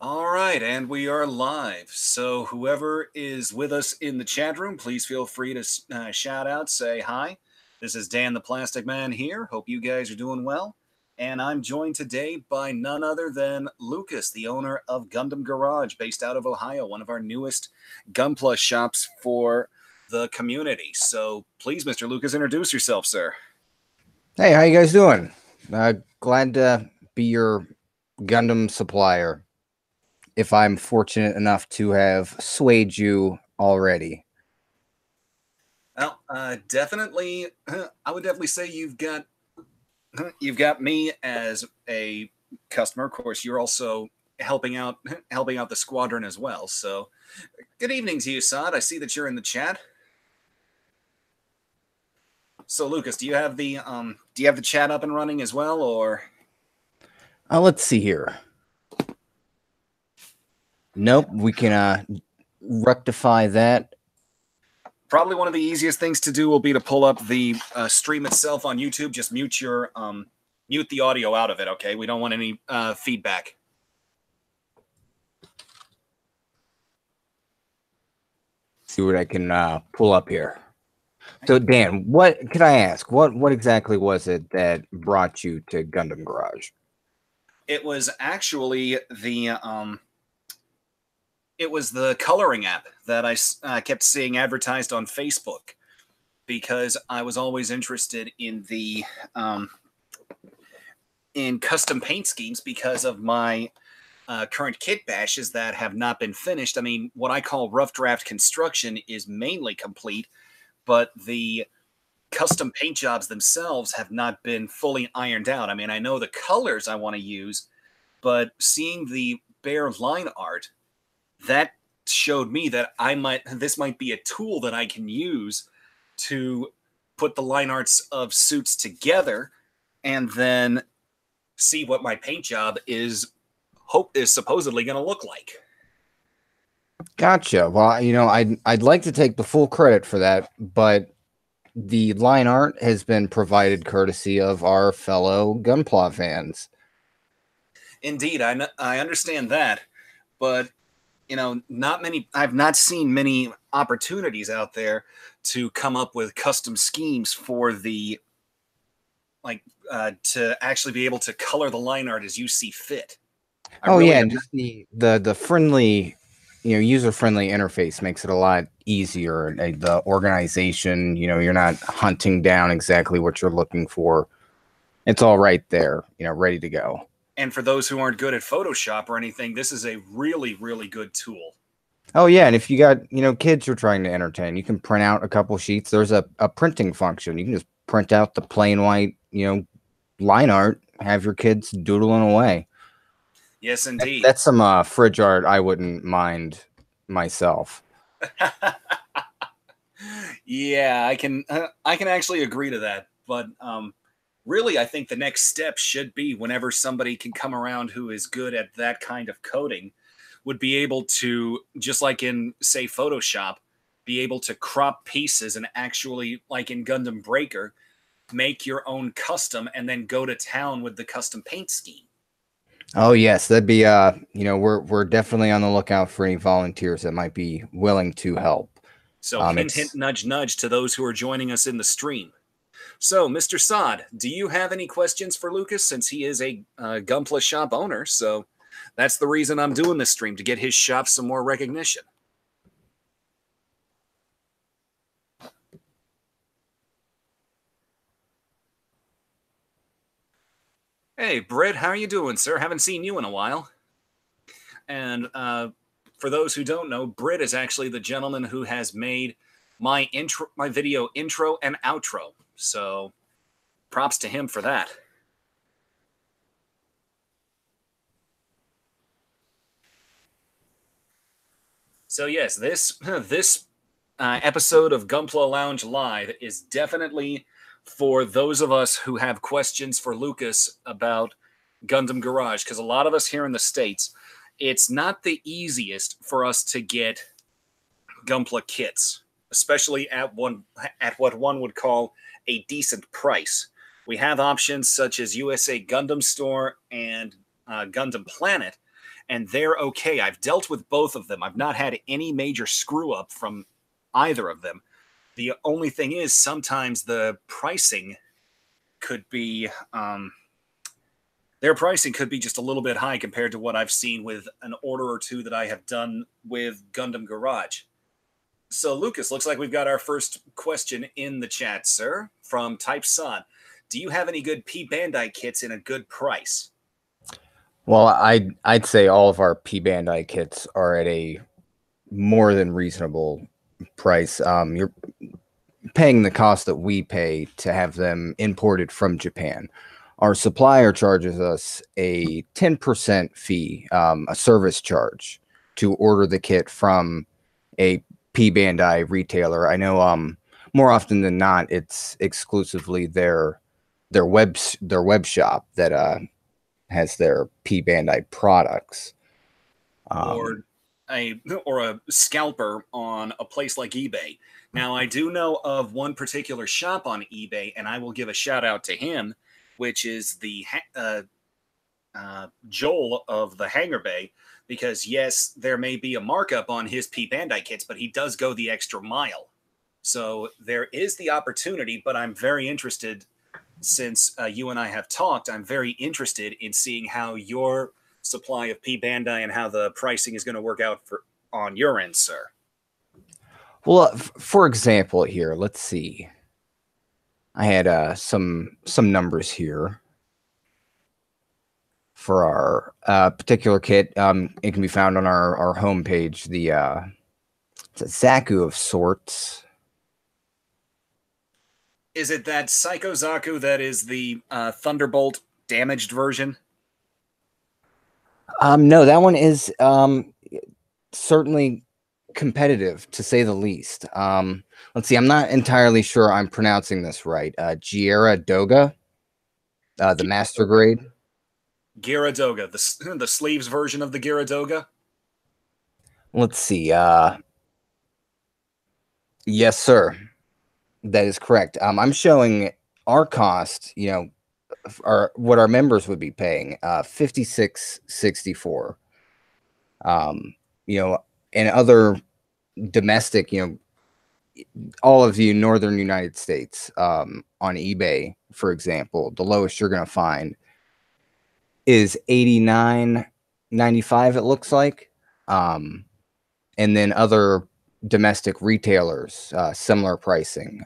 All right, and we are live. So, whoever is with us in the chat room, please feel free to shout out, say hi. This is Dan the Plastic Man here. Hope you guys are doing well. And I'm joined today by none other than Lucas, the owner of Gundam Garage, based out of Ohio, one of our newest Gunpla shops for the community. So, please, Mr. Lucas, introduce yourself, sir. Hey, how you guys doing? Glad to be your Gundam supplier, if I'm fortunate enough to have swayed you already. Well, definitely, I would definitely say you've got me as a customer. Of course, you're also helping out the squadron as well. So, good evening to you, Saad. I see that you're in the chat. So, Lucas, do you have the chat up and running as well, or Let's see here. Nope, we can rectify that. probably one of the easiest things to do will be to pull up the stream itself on YouTube. Just mute the audio out of it. Okay, we don't want any feedback. See what I can pull up here. So, Dan, what can I ask? What exactly was it that brought you to Gundam Garage? It was actually the coloring app that I kept seeing advertised on Facebook because I was always interested in custom paint schemes because of my current kit bashes that have not been finished. I mean, what I call rough draft construction is mainly complete, but the custom paint jobs themselves have not been fully ironed out. I mean, I know the colors I want to use, but seeing the bare line art, that showed me that this might be a tool that I can use to put the line arts of suits together and then see what my paint job is supposedly going to look like. Gotcha. Well, I'd like to take the full credit for that, but the line art has been provided courtesy of our fellow Gunpla fans. Indeed, I understand that, but I've not seen many opportunities out there to come up with custom schemes for the to actually be able to color the line art as you see fit. I Oh really yeah, have and just the friendly, user friendly interface makes it a lot easier. The organization, you're not hunting down exactly what you're looking for. It's all right there, ready to go. and for those who aren't good at Photoshop or anything, this is a really, really good tool. Oh yeah, and if you got, kids you're trying to entertain, you can print out a couple sheets. There's a printing function. You can just print out the plain white, line art, have your kids doodling away. Yes, indeed. That's some fridge art I wouldn't mind myself. Yeah, I can actually agree to that. But really, I think the next step should be whenever somebody can come around who is good at that kind of coding, would be able to, just like in say Photoshop, be able to crop pieces and actually, like in Gundam Breaker, make your own custom and then go to town with the custom paint scheme. Oh yes, that'd be we're definitely on the lookout for any volunteers that might be willing to help. So hint, hint, It's nudge, nudge to those who are joining us in the stream. So, Mr. Sod, do you have any questions for Lucas since he is a Gunpla shop owner? So that's the reason I'm doing this stream, to get his shop some more recognition. Hey, Britt, how are you doing, sir? Haven't seen you in a while. And for those who don't know, Britt is actually the gentleman who has made my video intro and outro. So props to him for that. So yes, this episode of Gunpla Lounge Live is definitely for those of us who have questions for Lucas about Gundam Garage, because a lot of us here in the States, it's not the easiest for us to get Gunpla kits, especially at what one would call a decent price. We have options such as USA Gundam Store and Gundam Planet, and they're okay. I've dealt with both of them. I've not had any major screw up from either of them. The only thing is sometimes the pricing could be their pricing could be just a little bit high compared to what I've seen with an order or two that I have done with Gundam Garage. So, Lucas, looks like we've got our first question in the chat, sir, from Type Son. Do you have any good P Bandai kits in a good price? Well, I'd say all of our P Bandai kits are at a more than reasonable price. You're paying the cost that we pay to have them imported from Japan. Our supplier charges us a 10% fee, a service charge, to order the kit from a P Bandai retailer. I know more often than not, it's exclusively their web shop that has their P Bandai products. Or a scalper on a place like eBay. Now, I do know of one particular shop on eBay, and I will give a shout out to him, which is the Joel of the Hangar Bay, because yes, there may be a markup on his P Bandai kits, but he does go the extra mile. So there is the opportunity, but I'm very interested, since you and I have talked, I'm very interested in seeing how your supply of P Bandai and how the pricing is going to work out on your end, sir. Well, for example, here, let's see. I had some numbers here for our particular kit. It can be found on our homepage. It's a Zaku of sorts. Is it that Psycho Zaku that is the Thunderbolt damaged version? No, that one is certainly competitive, to say the least. Let's see. I'm not entirely sure I'm pronouncing this right. Giera Doga, the master grade. Gyaradoga, the sleeves version of the Gyaradoga. Let's see. Yes, sir. That is correct. I'm showing our cost, what our members would be paying, $56.64. And other domestic, all of you northern United States, on eBay, for example, the lowest you're going to find is $89.95, it looks like. And then other domestic retailers, similar pricing.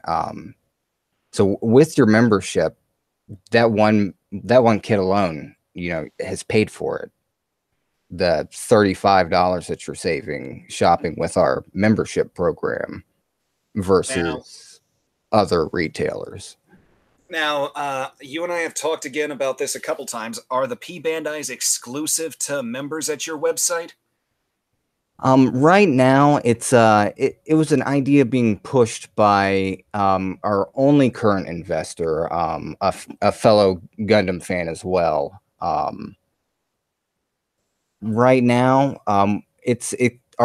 So with your membership, that one kit alone, has paid for it. The $35 that you're saving shopping with our membership program versus other retailers. Now, you and I have talked again about this a couple times. Are the P Bandais exclusive to members at your website? Right now, it was an idea being pushed by our only current investor, a fellow Gundam fan as well. Right now, our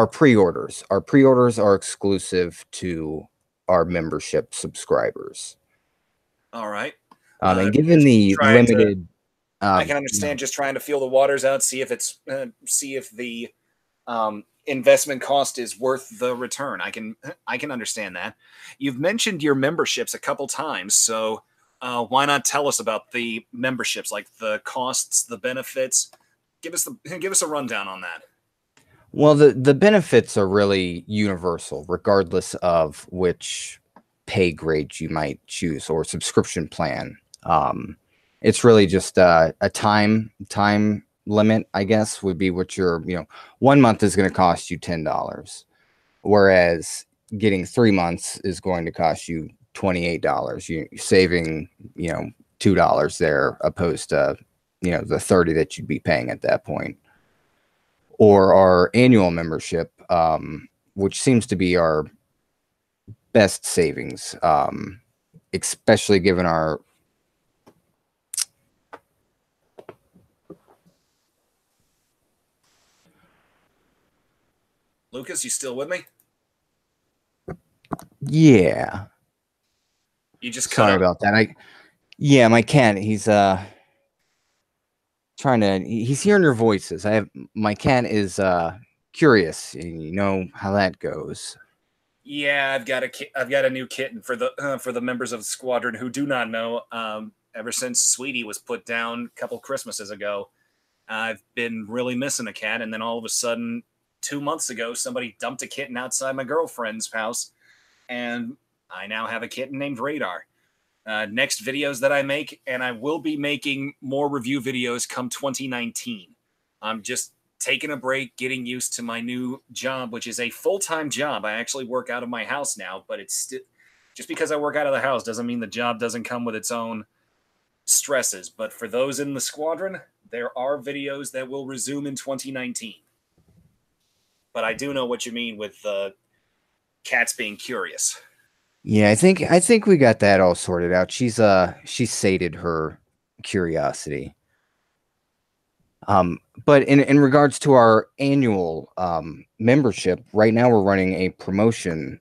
pre-orders. Our pre-orders are exclusive to our membership subscribers. All right. And given the limited, I can understand just trying to feel the waters out, see if the investment cost is worth the return. I can understand that. You've mentioned your memberships a couple times, so why not tell us about the memberships, like the costs, the benefits? Give us a rundown on that. Well, the benefits are really universal, regardless of which pay grade you might choose or subscription plan. It's really just a time limit, I guess, would be what 1 month is going to cost you $10, whereas getting 3 months is going to cost you $28. You're saving, $2 there, opposed to, the $30 that you'd be paying at that point. Or our annual membership, which seems to be our best savings, especially given our Lucas, you still with me? Yeah. You just sorry about that. My cat, he's Trying to. He's hearing your voices. My cat is curious. You know how that goes. Yeah, I've got a new kitten for the members of the squadron who do not know. Ever since Sweetie was put down a couple Christmases ago, I've been really missing a cat. And then all of a sudden, 2 months ago, somebody dumped a kitten outside my girlfriend's house, and I now have a kitten named Radar. Next videos that I make, and I will be making more review videos come 2019. I'm just taking a break, getting used to my new job, which is a full-time job. I actually work out of my house now, but it's still just because I work out of the house doesn't mean the job doesn't come with its own stresses. But for those in the squadron, there are videos that will resume in 2019. But I do know what you mean with cats being curious. Yeah, I think we got that all sorted out. She's sated her curiosity. But in regards to our annual membership, right now we're running a promotion,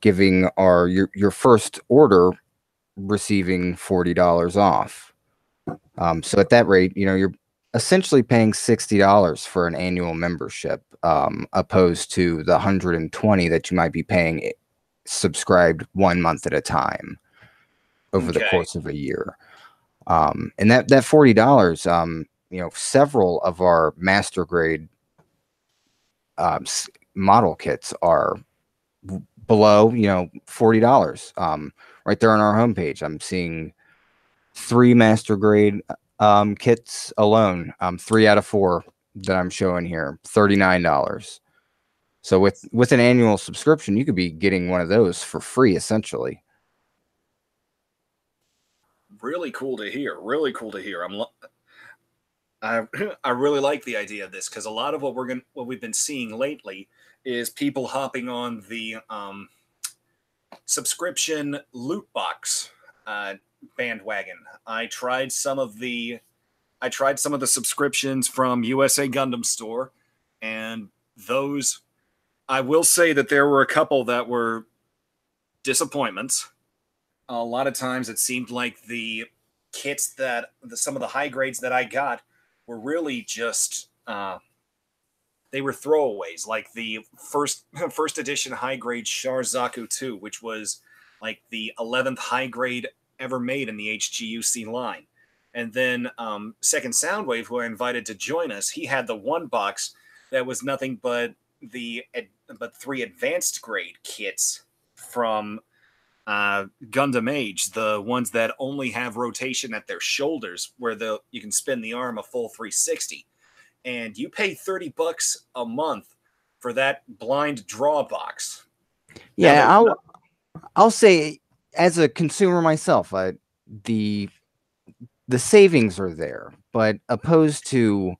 giving your first order receiving $40 off. So at that rate, you know, you're essentially paying $60 for an annual membership, opposed to the 120 that you might be paying subscribed 1 month at a time over the Okay. course of a year. And that $40, you know, several of our master grade model kits are below, you know, $40. Right there on our homepage, I'm seeing 3 master grade kits alone. 3 out of 4 that I'm showing here, $39. So with an annual subscription, you could be getting one of those for free, essentially. Really cool to hear. Really cool to hear. I I really like the idea of this because a lot of what we've been seeing lately is people hopping on the subscription loot box uh, bandwagon. I tried some of the subscriptions from USA Gundam Store, and those I will say that there were a couple that were disappointments. A lot of times it seemed like the kits some of the high grades that I got were really just they were throwaways, like the first edition high grade Char Zaku 2, which was like the 11th high grade ever made in the HGUC line. And then Second Soundwave, who I invited to join us, he had the one box that was nothing but but 3 advanced grade kits from Gundam Age, the ones that only have rotation at their shoulders, where you can spin the arm a full 360, and you pay $30 a month for that blind draw box. Now Yeah, I'll say, as a consumer myself, the the savings are there, but opposed to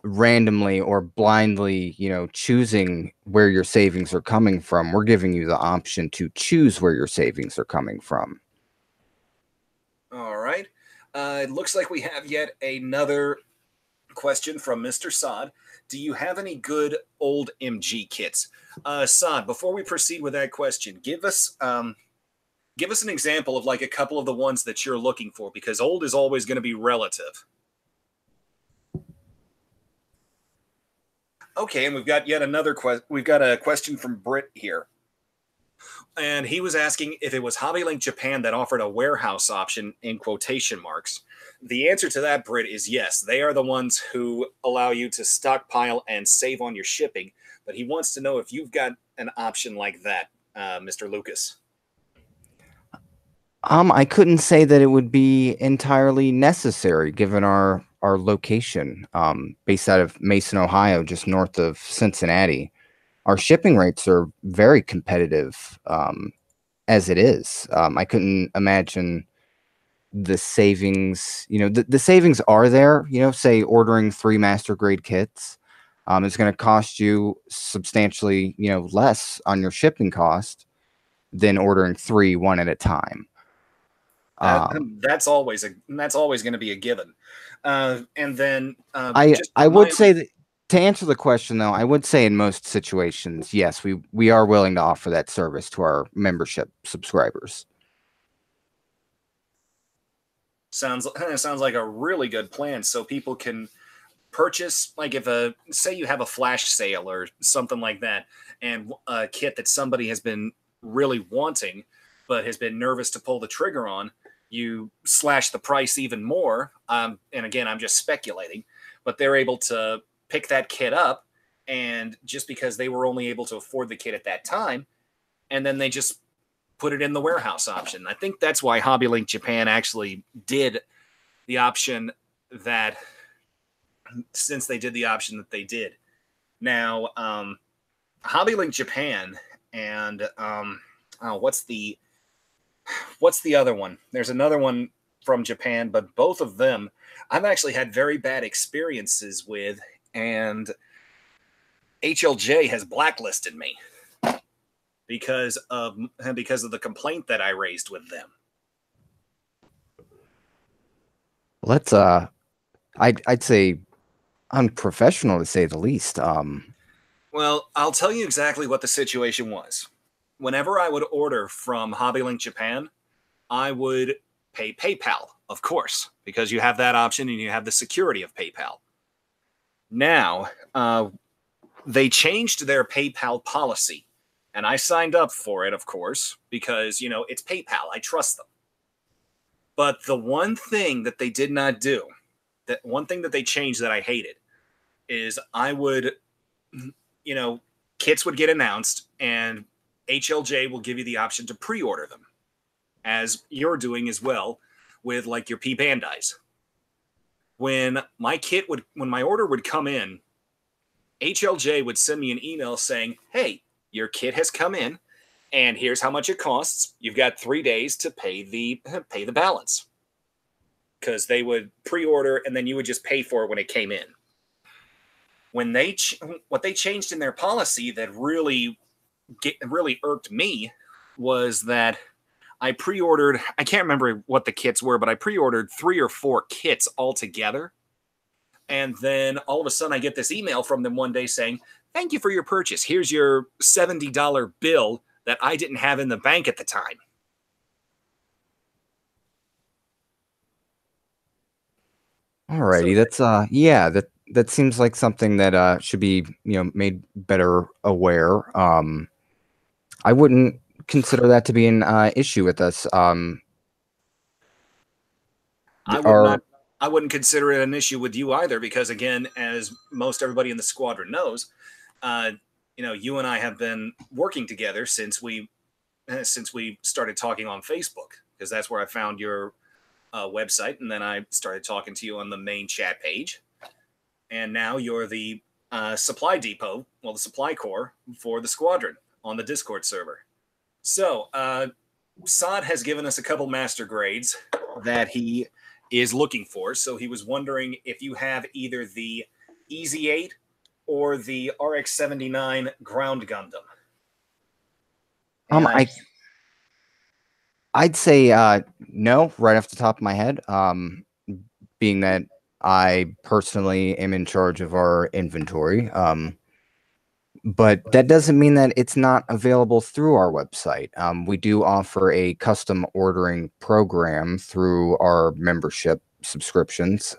randomly or blindly, you know, choosing where your savings are coming from, we're giving you the option to choose where your savings are coming from. All right. It looks like we have yet another question from Mr. Sod. Do you have any good old MG kits? Sod, before we proceed with that question, give us an example of like a couple of the ones that you're looking for, because old is always going to be relative. Okay, and we've got yet another question. We've got a question from Britt here. And he was asking if it was HobbyLink Japan that offered a warehouse option in quotation marks. The answer to that, Britt, is yes. They are the ones who allow you to stockpile and save on your shipping. But he wants to know if you've got an option like that, Mr. Lucas. I couldn't say that it would be entirely necessary given our location, based out of Mason, Ohio, just north of Cincinnati. Our shipping rates are very competitive, as it is. I couldn't imagine the savings. You know, the savings are there. You know, say ordering 3 master grade kits, is going to cost you substantially, you know, less on your shipping cost than ordering 3 one at a time. That's always going to be a given. And then I would say that, to answer the question, though, I would say in most situations, yes, we are willing to offer that service to our membership subscribers. Sounds like a really good plan. So people can purchase, like, if a say you have a flash sale or something like that, and a kit that somebody has been really wanting but has been nervous to pull the trigger on, you slash the price even more. And again, I'm just speculating, but they're able to pick that kit up, and just because they were only able to afford the kit at that time, and then they just put it in the warehouse option. I think that's why HobbyLink Japan actually did the option that, since they did the option that they did. Now, HobbyLink Japan and oh, what's the other one? There's another one from Japan, but both of them I've actually had very bad experiences with, and HLJ has blacklisted me because of the complaint that I raised with them. Let's I'd say unprofessional to say the least. Well, I'll tell you exactly what the situation was. Whenever I would order from HobbyLink Japan, I would pay PayPal, of course, because you have that option and you have the security of PayPal. Now, they changed their PayPal policy, and I signed up for it, of course, because, it's PayPal. I trust them. But the one thing that they did not do, that one thing that they changed that I hated, is I would, kits would get announced, and HLJ will give you the option to pre-order them, as you're doing as well with, like, your P Bandais. When my order would come in, HLJ would send me an email saying, "Hey, your kit has come in, and here's how much it costs. You've got 3 days to pay the balance." Because they would pre-order, and then you would just pay for it when it came in. What they changed in their policy that really irked me was that I pre-ordered, I can't remember what the kits were, but I pre-ordered 3 or 4 kits altogether. And then all of a sudden I get this email from them one day saying, "Thank you for your purchase. Here's your $70 bill that I didn't have in the bank at the time." Alrighty, So that's yeah, that seems like something that should be, made better aware. I wouldn't consider that to be an issue with us. I would Our not I wouldn't consider it an issue with you either, because again, as most everybody in the squadron knows, uh, you and I have been working together since we started talking on Facebook, because that's where I found your website, and then I started talking to you on the main chat page, and now you're the supply depot, well, the supply core for the squadron on the Discord server. So, Sod has given us a couple master grades that he is looking for. So he was wondering if you have either the Easy 8 or the RX-79 Ground Gundam. And I'd say no, right off the top of my head. Being that I personally am in charge of our inventory. But that doesn't mean that it's not available through our website. We do offer a custom ordering program through our membership subscriptions,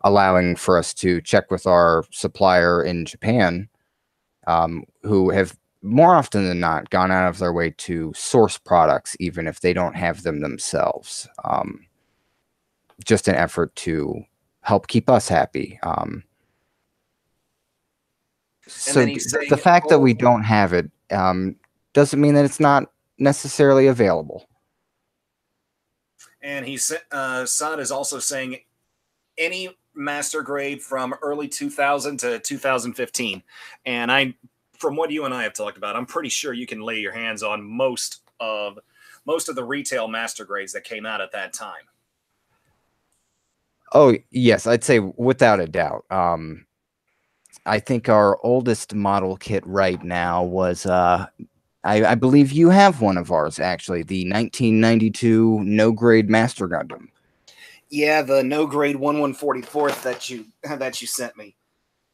allowing for us to check with our supplier in Japan, who have more often than not gone out of their way to source products, even if they don't have them themselves. Just an effort to help keep us happy. So then he's saying, the fact that we don't have it doesn't mean that it's not necessarily available. and Sod is also saying any master grade from early 2000 to 2015. And from what you and I have talked about, I'm pretty sure you can lay your hands on most of the retail master grades that came out at that time. Oh, yes, I'd say without a doubt. I think our oldest model kit right now was, I believe you have one of ours, actually, the 1992 no-grade Master Gundam. Yeah, the no grade 1144th that you sent me.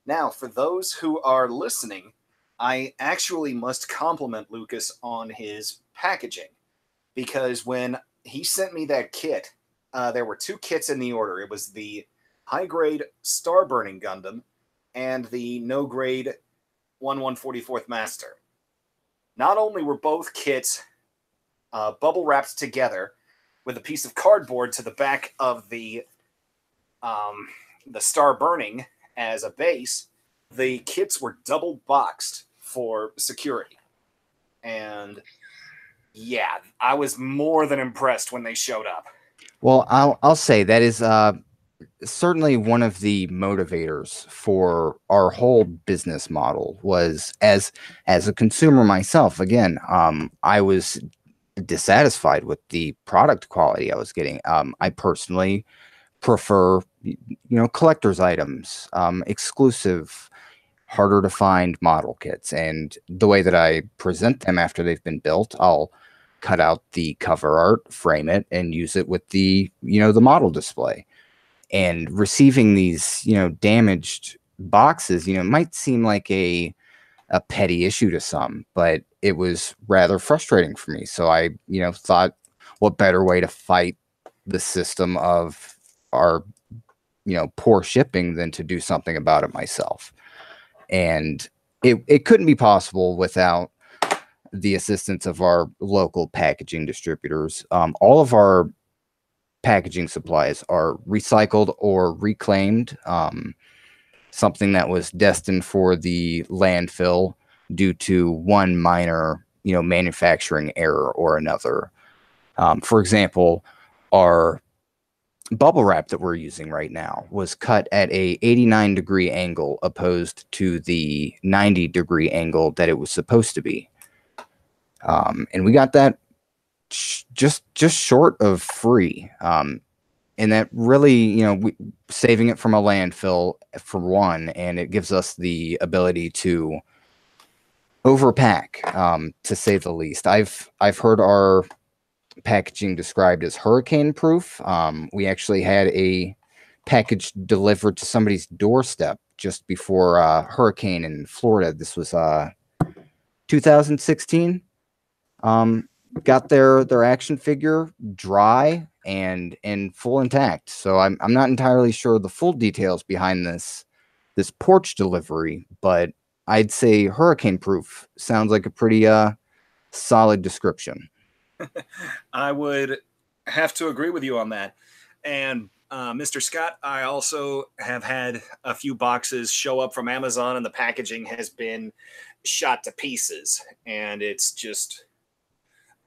Now, for those who are listening, I actually must compliment Lucas on his packaging, because when he sent me that kit, there were two kits in the order. It was the high grade Star Burning Gundam and the no grade 1/144th Master. Not only were both kits bubble wrapped together with a piece of cardboard to the back of the Star Burning as a base, the kits were double boxed for security. And yeah, I was more than impressed when they showed up. Well, I'll say that is certainly one of the motivators for our whole business model was as a consumer myself. Again, I was dissatisfied with the product quality I was getting. I personally prefer, collector's items, exclusive, harder to find model kits. And the way that I present them after they've been built, I'll cut out the cover art, frame it, and use it with the model display. And receiving these, damaged boxes, might seem like a petty issue to some, but it was rather frustrating for me. So I, thought, what better way to fight the system of our, poor shipping than to do something about it myself. And it couldn't be possible without the assistance of our local packaging distributors. All of our packaging supplies are recycled or reclaimed, something that was destined for the landfill due to one minor, manufacturing error or another. For example, our bubble wrap that we're using right now was cut at a 89-degree angle opposed to the 90-degree angle that it was supposed to be. And we got that just short of free. And that really, saving it from a landfill for one, and it gives us the ability to overpack, to say the least. I've heard our packaging described as hurricane proof. We actually had a package delivered to somebody's doorstep just before hurricane in Florida. This was 2016. Got their action figure dry and full intact. So I'm not entirely sure the full details behind this porch delivery, but I'd say hurricane proof sounds like a pretty solid description. I would have to agree with you on that. And Mr. Scott, I also have had a few boxes show up from Amazon, and the packaging has been shot to pieces. And it's just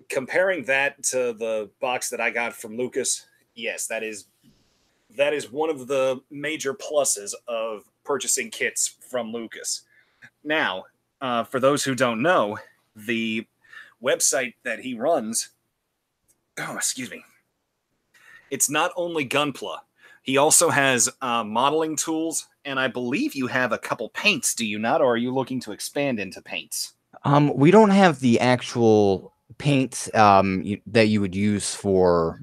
comparing that to the box that I got from Lucas. Yes, that is one of the major pluses of purchasing kits from Lucas. Now, for those who don't know, the website that he runs, excuse me, it's not only Gunpla. He also has modeling tools, and I believe you have a couple paints, do you not? Or are you looking to expand into paints? We don't have the actual paints that you would use for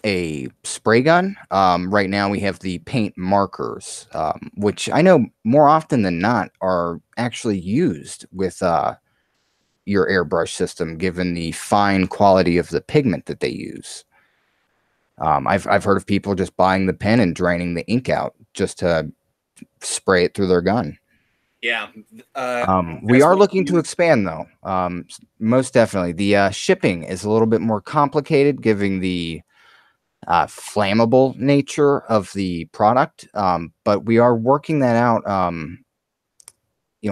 a spray gun. Right now we have the paint markers, which I know more often than not are actually used with your airbrush system, given the fine quality of the pigment that they use. I've heard of people just buying the pen and draining the ink out just to spray it through their gun. Yeah. We are looking to expand, though. Most definitely. The shipping is a little bit more complicated, given the flammable nature of the product. But we are working that out.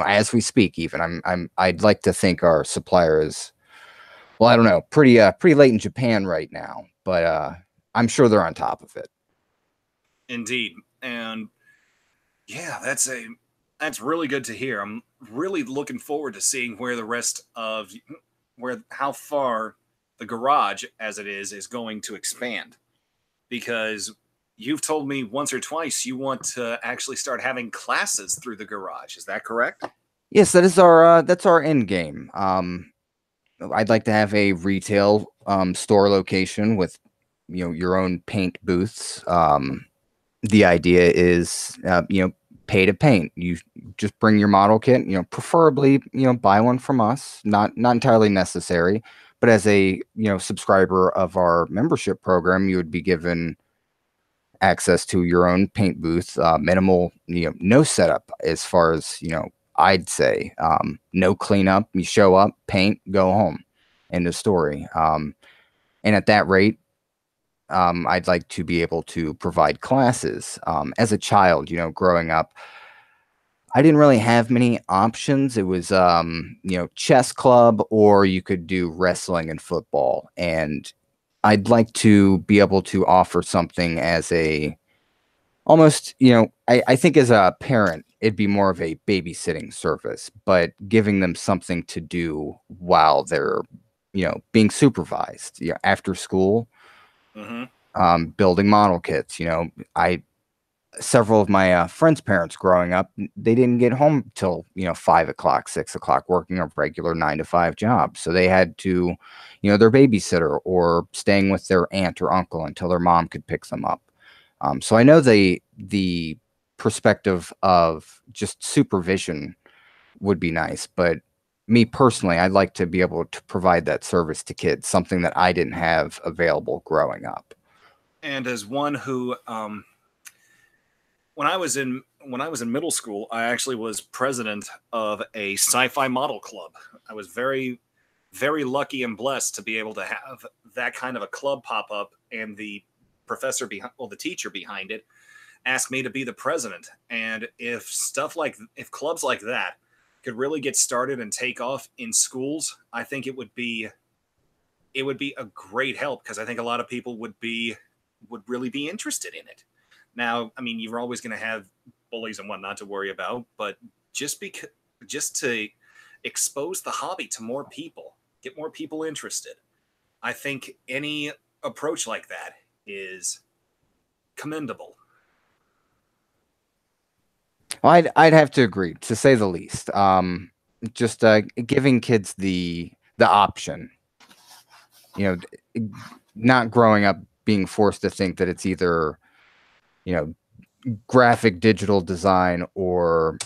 As we speak. Even I'd like to think our supplier is, well, I don't know, pretty late in Japan right now, but I'm sure they're on top of it. Indeed, and yeah, that's really good to hear. I'm really looking forward to seeing where the rest of how far the garage, as it is going to expand, because you've told me once or twice you want to actually start having classes through the garage. Is that correct? Yes, that's our end game. I'd like to have a retail store location with your own paint booths. The idea is pay to paint. You just bring your model kit, preferably buy one from us. Not entirely necessary, but as a subscriber of our membership program, you would be given access to your own paint booth, minimal, no setup as far as, I'd say, no cleanup. You show up, paint, go home. End of story. And at that rate, I'd like to be able to provide classes. As a child, growing up, I didn't really have many options. It was, chess club, or you could do wrestling and football. And I'd like to be able to offer something as a almost, I think as a parent, it'd be more of a babysitting service, but giving them something to do while they're, being supervised, after school, Hmm. building model kits. Several of my friends' parents growing up, they didn't get home till 5 o'clock, 6 o'clock, working a regular 9 to 5 job. So they had to, their babysitter or staying with their aunt or uncle until their mom could pick them up. So I know the perspective of just supervision would be nice, but me personally, I'd like to be able to provide that service to kids, something that I didn't have available growing up. And as one who, when I was in middle school, I actually was president of a sci-fi model club. I was very, very lucky and blessed to be able to have that kind of a club pop up, and the the teacher behind it, asked me to be the president. And if clubs like that could really get started and take off in schools, I think it would be a great help, because I think a lot of people would really be interested in it. Now, I mean, you're always going to have bullies and whatnot to worry about, but just to expose the hobby to more people, get more people interested, I think any approach like that is commendable. Well, I'd have to agree, to say the least. Just giving kids the option, you know, not growing up being forced to think that it's either, you know, graphic digital design or,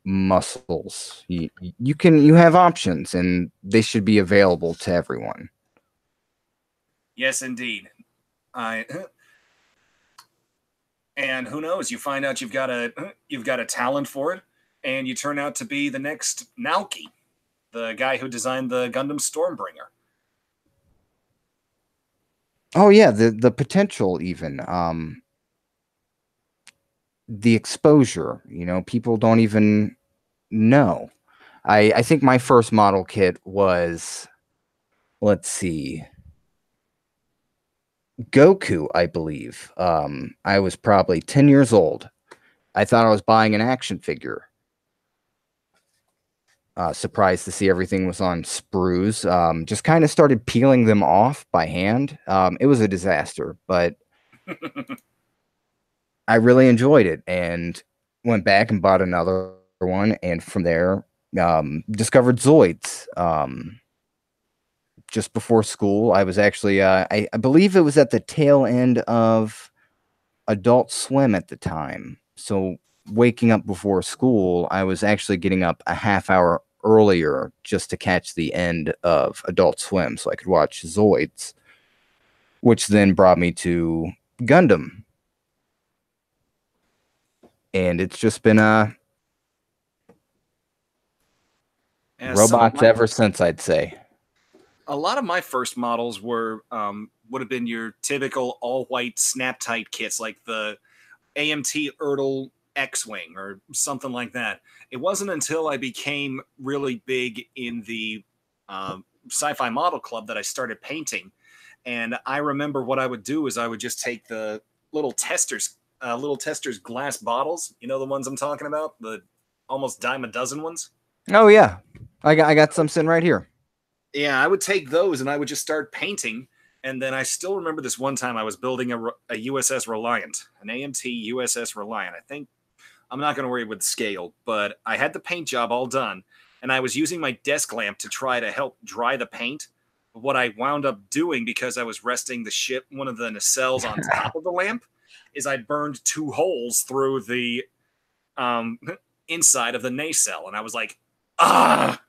muscles. You have options, and they should be available to everyone. Yes, indeed. I And who knows? You find out you've got a talent for it, and you turn out to be the next Naoki, the guy who designed the Gundam Stormbringer. Oh yeah, the potential, even the exposure. People don't even know. I think my first model kit was, let's see, Goku, I believe. I was probably 10 years old. I thought I was buying an action figure. Surprised to see everything was on sprues. Just kind of started peeling them off by hand. It was a disaster, but I really enjoyed it, and went back and bought another one. And from there, discovered Zoids. Just before school, I was actually, I believe it was at the tail end of Adult Swim at the time. So waking up before school, I was actually getting up a half hour earlier just to catch the end of Adult Swim so I could watch Zoids, which then brought me to Gundam. And it's just been As some of robots my ever since, I'd say. A lot of my first models would have been your typical all white snap tight kits, like the AMT Ertl X-wing or something like that. It wasn't until I became really big in the sci-fi model club that I started painting. And I remember what I would do is I would just take the little testers glass bottles. You know the ones I'm talking about, the almost dime a dozen ones. Oh yeah, I got some sitting right here. Yeah, I would take those and I would just start painting. And then I still remember this one time I was building a USS Reliant, an AMT USS Reliant. I think I'm not going to worry with scale, but I had the paint job all done, and I was using my desk lamp to try to help dry the paint. But what I wound up doing, because I was resting one of the nacelles on top of the lamp, is I burned two holes through the um, inside of the nacelle, and I was like, ah.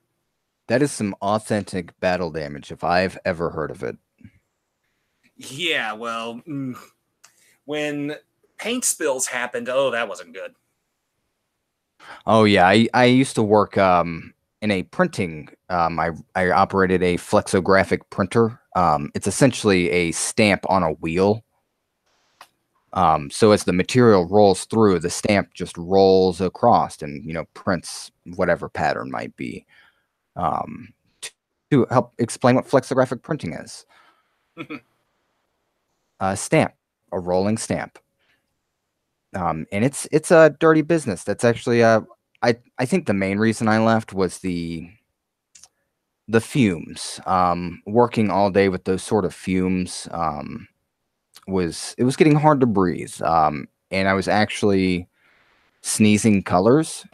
That is some authentic battle damage if I've ever heard of it. Yeah, well, when paint spills happened. Oh, that wasn't good. Oh yeah, I used to work in a printing. I operated a flexographic printer. It's essentially a stamp on a wheel. So as the material rolls through, the stamp just rolls across and prints whatever pattern might be. Um, to help explain what flexographic printing is, a stamp, a rolling stamp. And it's a dirty business. That's actually I think the main reason I left was the fumes. Working all day with those sort of fumes it was getting hard to breathe. And I was actually sneezing colors.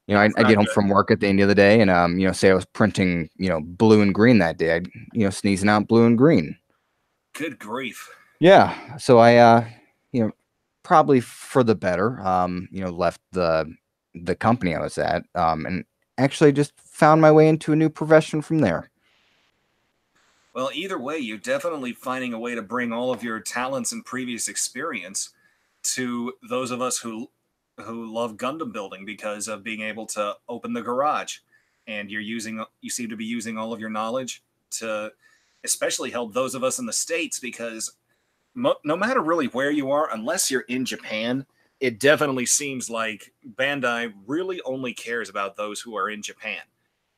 That's I'd not get home good. from work at the end of the day, and say I was printing, blue and green that day. I'd, sneezing out blue and green. Good grief. Yeah. So I, probably for the better, left the company I was at, and actually just found my way into a new profession from there. Well, either way, you're definitely finding a way to bring all of your talents and previous experience to those of us who love Gundam building because of being able to open the garage. And you seem to be using all of your knowledge to especially help those of us in the States because no matter really where you are, unless you're in Japan, it definitely seems like Bandai really only cares about those who are in Japan.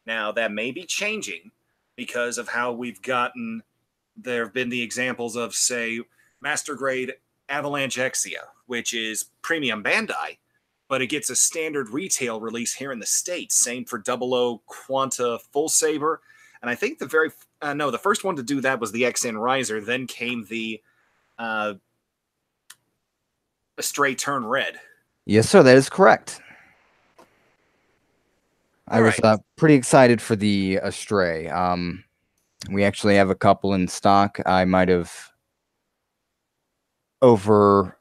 Now, that may be changing because of how we've gotten. There have been the examples of, say, Master Grade Avalanche Exia, which is premium Bandai, but it gets a standard retail release here in the States. Same for Double O Quanta Full Saber. And I think the first one to do that was the XN Riser. Then came the uh, Stray Turn Red. Yes, sir. That is correct. I All was right. pretty excited for the Astray. We actually have a couple in stock. I might have over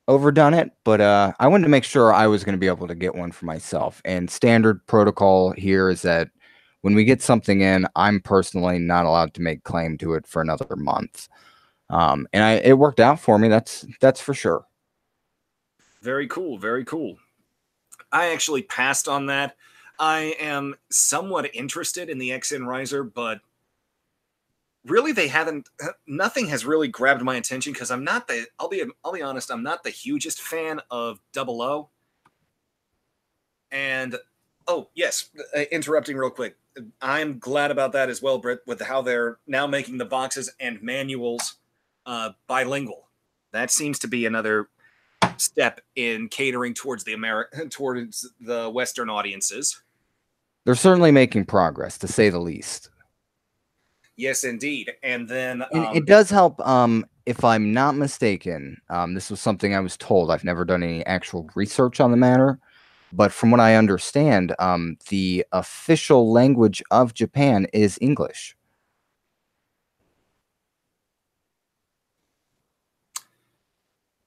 overdone it, but I wanted to make sure I was going to be able to get one for myself. And standard protocol here is that when we get something in, I'm personally not allowed to make claim to it for another month. And it worked out for me. That's for sure. Very cool. Very cool. I actually passed on that. I am somewhat interested in the XN Riser, but really they haven't. Nothing has really grabbed my attention because I'm not the. I'll be honest. I'm not the hugest fan of Double O. And oh yes, interrupting real quick. I'm glad about that as well, Britt, with how they're now making the boxes and manuals bilingual. That seems to be another step in catering towards towards the Western audiences. They're certainly making progress, to say the least. Yes, indeed. And then And it does help, if I'm not mistaken. This was something I was told. I've never done any actual research on the matter. But from what I understand, the official language of Japan is English.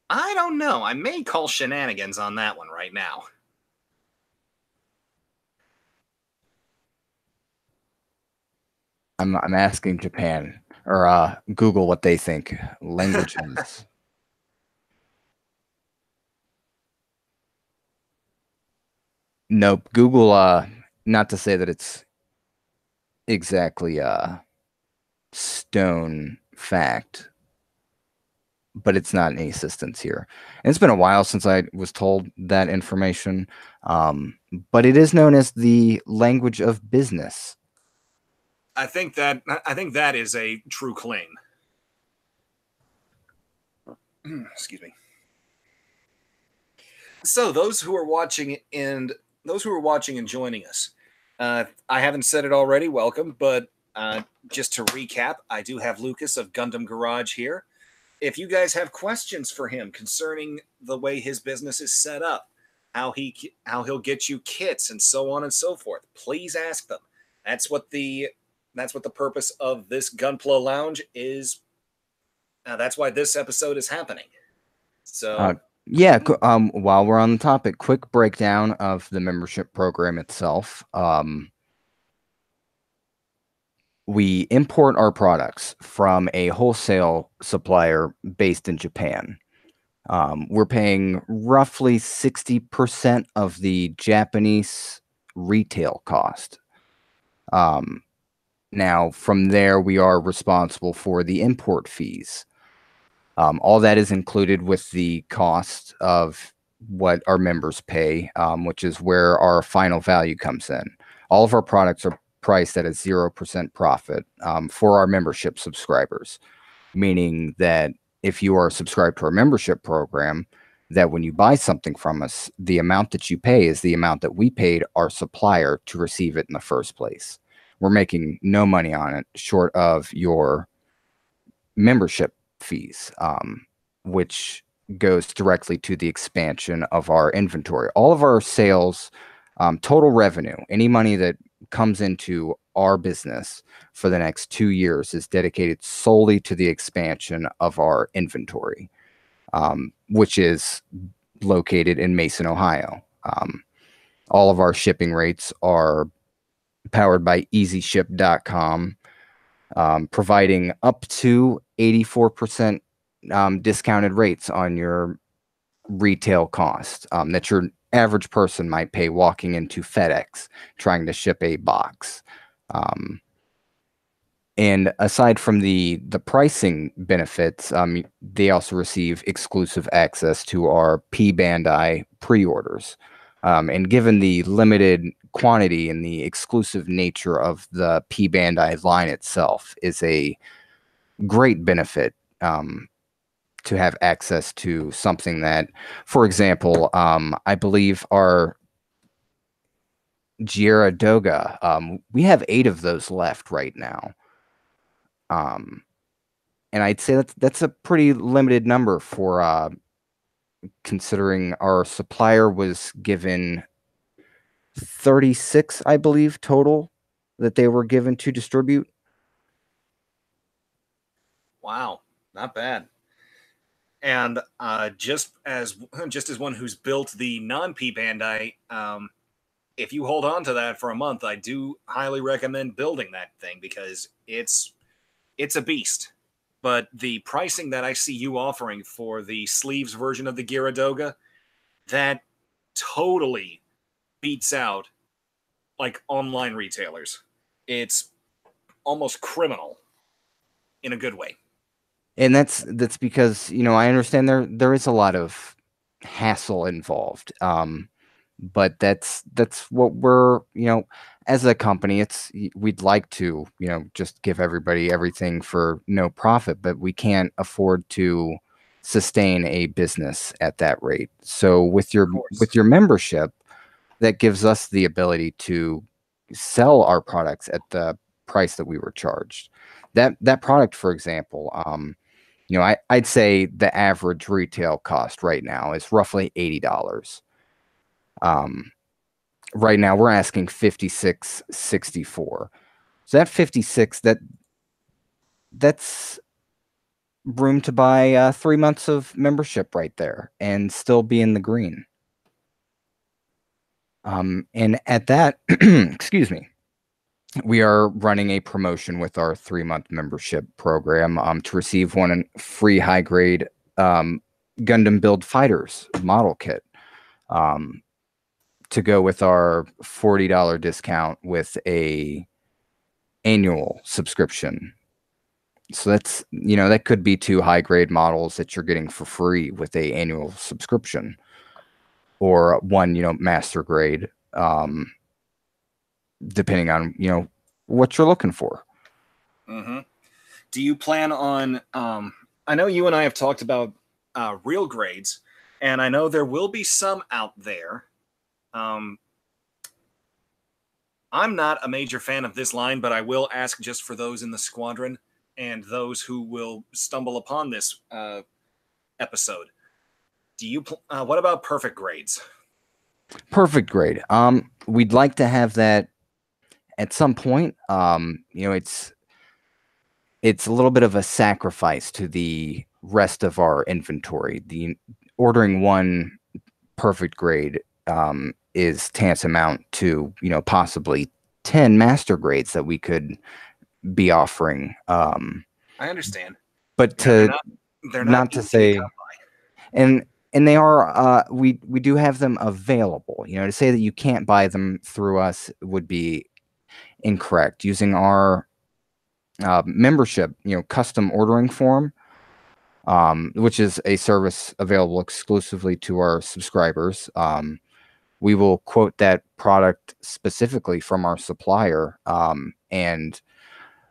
I don't know. I may call shenanigans on that one right now. I'm asking Japan or Google what they think languages. Nope. Google, not to say that it's exactly stone fact, but it's not any assistance here. And it's been a while since I was told that information, but it is known as the language of business. I think that is a true claim. Excuse me. So those who are watching and joining us, I haven't said it already. Welcome, but just to recap, I do have Lucas of Gundam Garage here. If you guys have questions for him concerning the way his business is set up, how he'll get you kits and so on and so forth, please ask them. That's what the that's what the purpose of this Gunpla Lounge is. That's why this episode is happening. Uh, So yeah, while we're on the topic, quick breakdown of the membership program itself. We import our products from a wholesale supplier based in Japan. We're paying roughly 60% of the Japanese retail cost. Now, from there, we are responsible for the import fees. All that is included with the cost of what our members pay, which is where our final value comes in. All of our products are priced at a 0% profit for our membership subscribers, meaning that if you are subscribed to our membership program, that when you buy something from us, the amount that you pay is the amount that we paid our supplier to receive it in the first place. We're making no money on it short of your membership fees, which goes directly to the expansion of our inventory. All of our sales, total revenue, any money that comes into our business for the next 2 years is dedicated solely to the expansion of our inventory, which is located in Mason, Ohio. All of our shipping rates are powered by EasyShip.com, providing up to 84% discounted rates on your retail cost that your average person might pay walking into FedEx trying to ship a box. And aside from the pricing benefits, they also receive exclusive access to our P Bandai pre-orders. And given the limited quantity and the exclusive nature of the P Bandai line itself is a great benefit to have access to something that, for example, I believe our Gyaradoga, we have 8 of those left right now. And I'd say that's a pretty limited number for considering our supplier was given 36, I believe, total that they were given to distribute. Wow, not bad. And just as one who's built the non-P Bandai, if you hold on to that for a month, I do highly recommend building that thing because it's a beast. But the pricing that I see you offering for the sleeves version of the Gyaradoga, that totally beats out like online retailers. It's almost criminal in a good way. And that's because, I understand there is a lot of hassle involved. But that's what we're, as a company, we'd like to, just give everybody everything for no profit, but we can't afford to sustain a business at that rate. So with your membership, that gives us the ability to sell our products at the price that we were charged. That product, for example, I'd say the average retail cost right now is roughly $80. Right now we're asking $56.64. So that 56, that's room to buy 3 months of membership right there and still be in the green. And at that, excuse me, we are running a promotion with our 3-month membership program to receive one free high grade Gundam Build Fighters model kit. To go with our $40 discount with a annual subscription. So that's, that could be 2 high grade models that you're getting for free with a annual subscription, or 1, master grade, depending on, what you're looking for. Mm-hmm. Do you plan on, I know you and I have talked about real grades, and I know there will be some out there. I'm not a major fan of this line, but I will ask just for those in the squadron and those who will stumble upon this episode. Do you? What about perfect grades? Perfect grade. We'd like to have that at some point. It's a little bit of a sacrifice to the rest of our inventory. The ordering 1 perfect grade is tantamount to, possibly 10 master grades that we could be offering. I understand. But they're not to say, and and they are we do have them available. To say that you can't buy them through us would be incorrect. Using our membership, custom ordering form, which is a service available exclusively to our subscribers. We will quote that product specifically from our supplier, and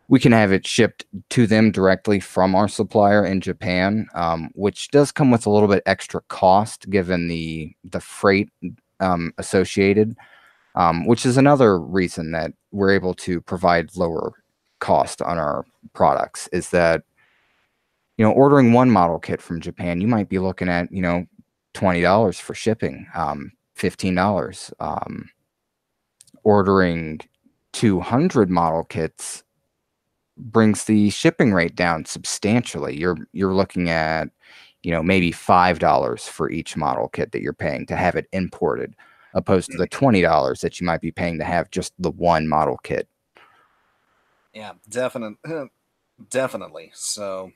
we can have it shipped to them directly from our supplier in Japan, which does come with a little bit extra cost given the freight associated, which is another reason that we're able to provide lower cost on our products. Is that ordering one model kit from Japan, you might be looking at $20 for shipping, $15. Ordering 200 model kits brings the shipping rate down substantially. You're looking at maybe $5 for each model kit that you're paying to have it imported, opposed to the $20 that you might be paying to have just the one model kit. Yeah, definitely. So,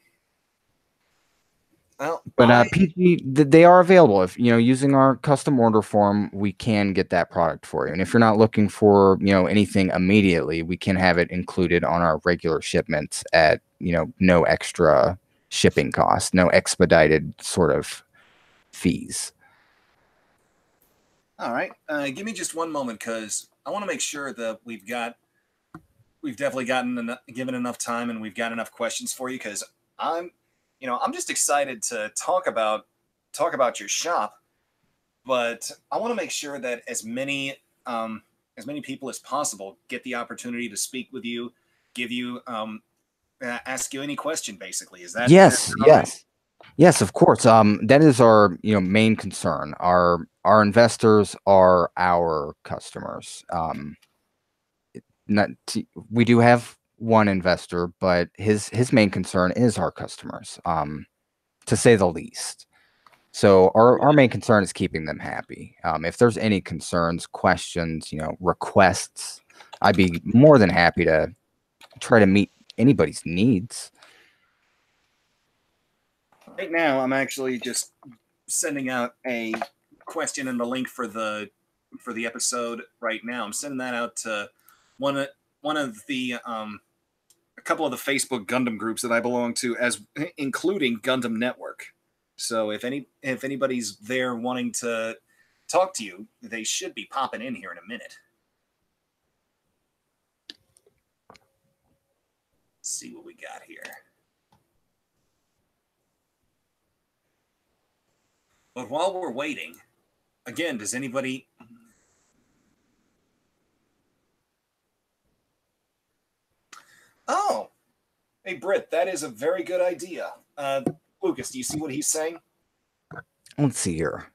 well, but PG, they are available. If using our custom order form, we can get that product for you. And if you're not looking for anything immediately, we can have it included on our regular shipments at no extra shipping cost, no expedited sort of fees. All right, give me just one moment because I want to make sure that we've definitely given enough time and we've got enough questions for you because I'm just excited to talk about your shop, but I want to make sure that as many people as possible get the opportunity to speak with you, give you ask you any question. Basically, is that Yes, all right? yes, of course. That is our main concern. Our investors are our customers. We do have one investor, but his main concern is our customers, to say the least. So our main concern is keeping them happy. If there's any concerns, questions, requests, I'd be more than happy to try to meet anybody's needs. Right now, I'm actually just sending out a question and the link for the episode right now. I'm sending that out to one of the a couple of the Facebook Gundam groups that I belong to, as including Gundam Network. So if anybody's there wanting to talk to you, they should be popping in here in a minute. Let's see what we got here. But while we're waiting, again, does anybody... Oh, hey, Britt, that is a very good idea. Lucas, do you see what he's saying? Let's see here.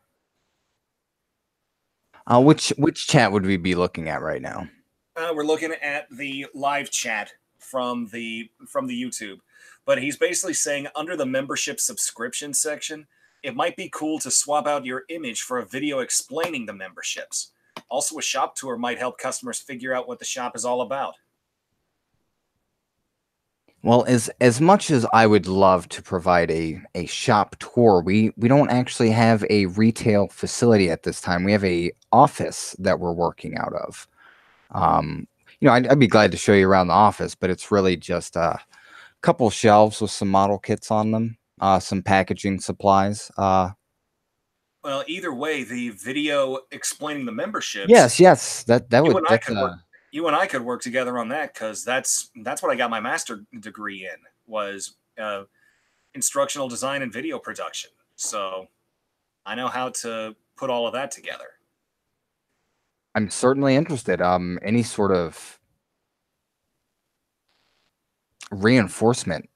Which chat would we be looking at right now? We're looking at the live chat from the YouTube, but he's basically saying under the membership subscription section, it might be cool to swap out your image for a video explaining the memberships. Also, a shop tour might help customers figure out what the shop is all about. Well, as much as I would love to provide a shop tour, we don't actually have a retail facility at this time. We have a office that we're working out of. I'd be glad to show you around the office, but it's really just a couple shelves with some model kits on them, some packaging supplies. Well, either way, the video explaining the memberships. Yes, that would. You and I could work together on that because that's what I got my master degree in, was instructional design and video production. So I know how to put all of that together. I'm certainly interested. Any sort of reinforcement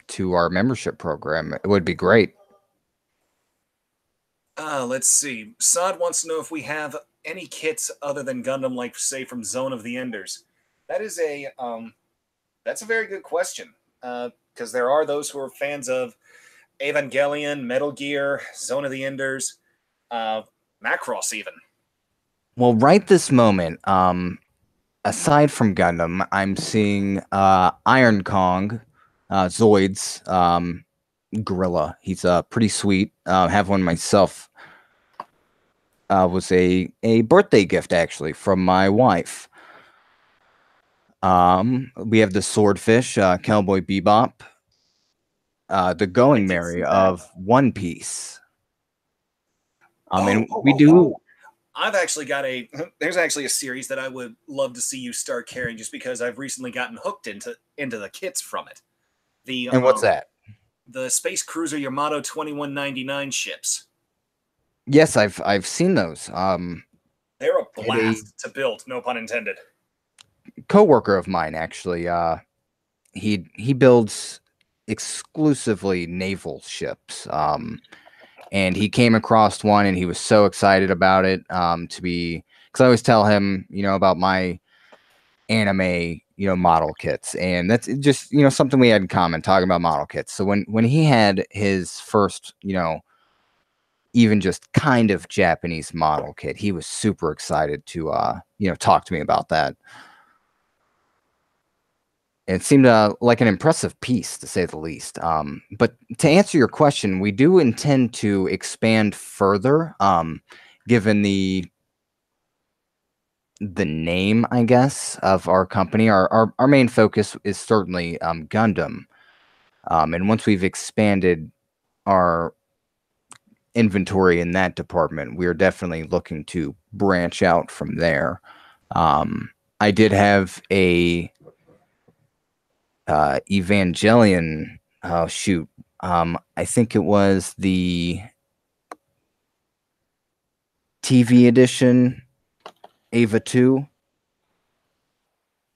to our membership program, it would be great. Let's see. Sod wants to know if we have any kits other than Gundam, like say from Zone of the Enders. That is that's a very good question. Because there are those who are fans of Evangelion, Metal Gear, Zone of the Enders, Macross even. Well, right this moment, aside from Gundam, I'm seeing Iron Kong, Zoids, gorilla. He's pretty sweet. Have one myself. Was a birthday gift actually from my wife. We have the swordfish, Cowboy Bebop, the I Going did see Merry that. of One Piece. Oh, And oh, we oh, do. oh. I've actually got a. There's actually a series that I would love to see you start carrying, just because I've recently gotten hooked into the kits from it. The And what's that? the Space Cruiser Yamato 2199 ships. Yes, I've seen those. They're a Had a blast to build, no pun intended. coworker of mine actually. He builds exclusively naval ships. And he came across one, and he was so excited about it. To be because I always tell him, about my anime, model kits, and that's just something we had in common, talking about model kits. So when he had his first, even just kind of Japanese model kit, he was super excited to talk to me about that. It seemed like an impressive piece, to say the least. But to answer your question, we do intend to expand further, given the name, I guess, of our company. Our main focus is certainly Gundam. And once we've expanded our inventory in that department, we are definitely looking to branch out from there. I did have a Evangelion. Oh shoot! I think it was the TV edition Ava 2.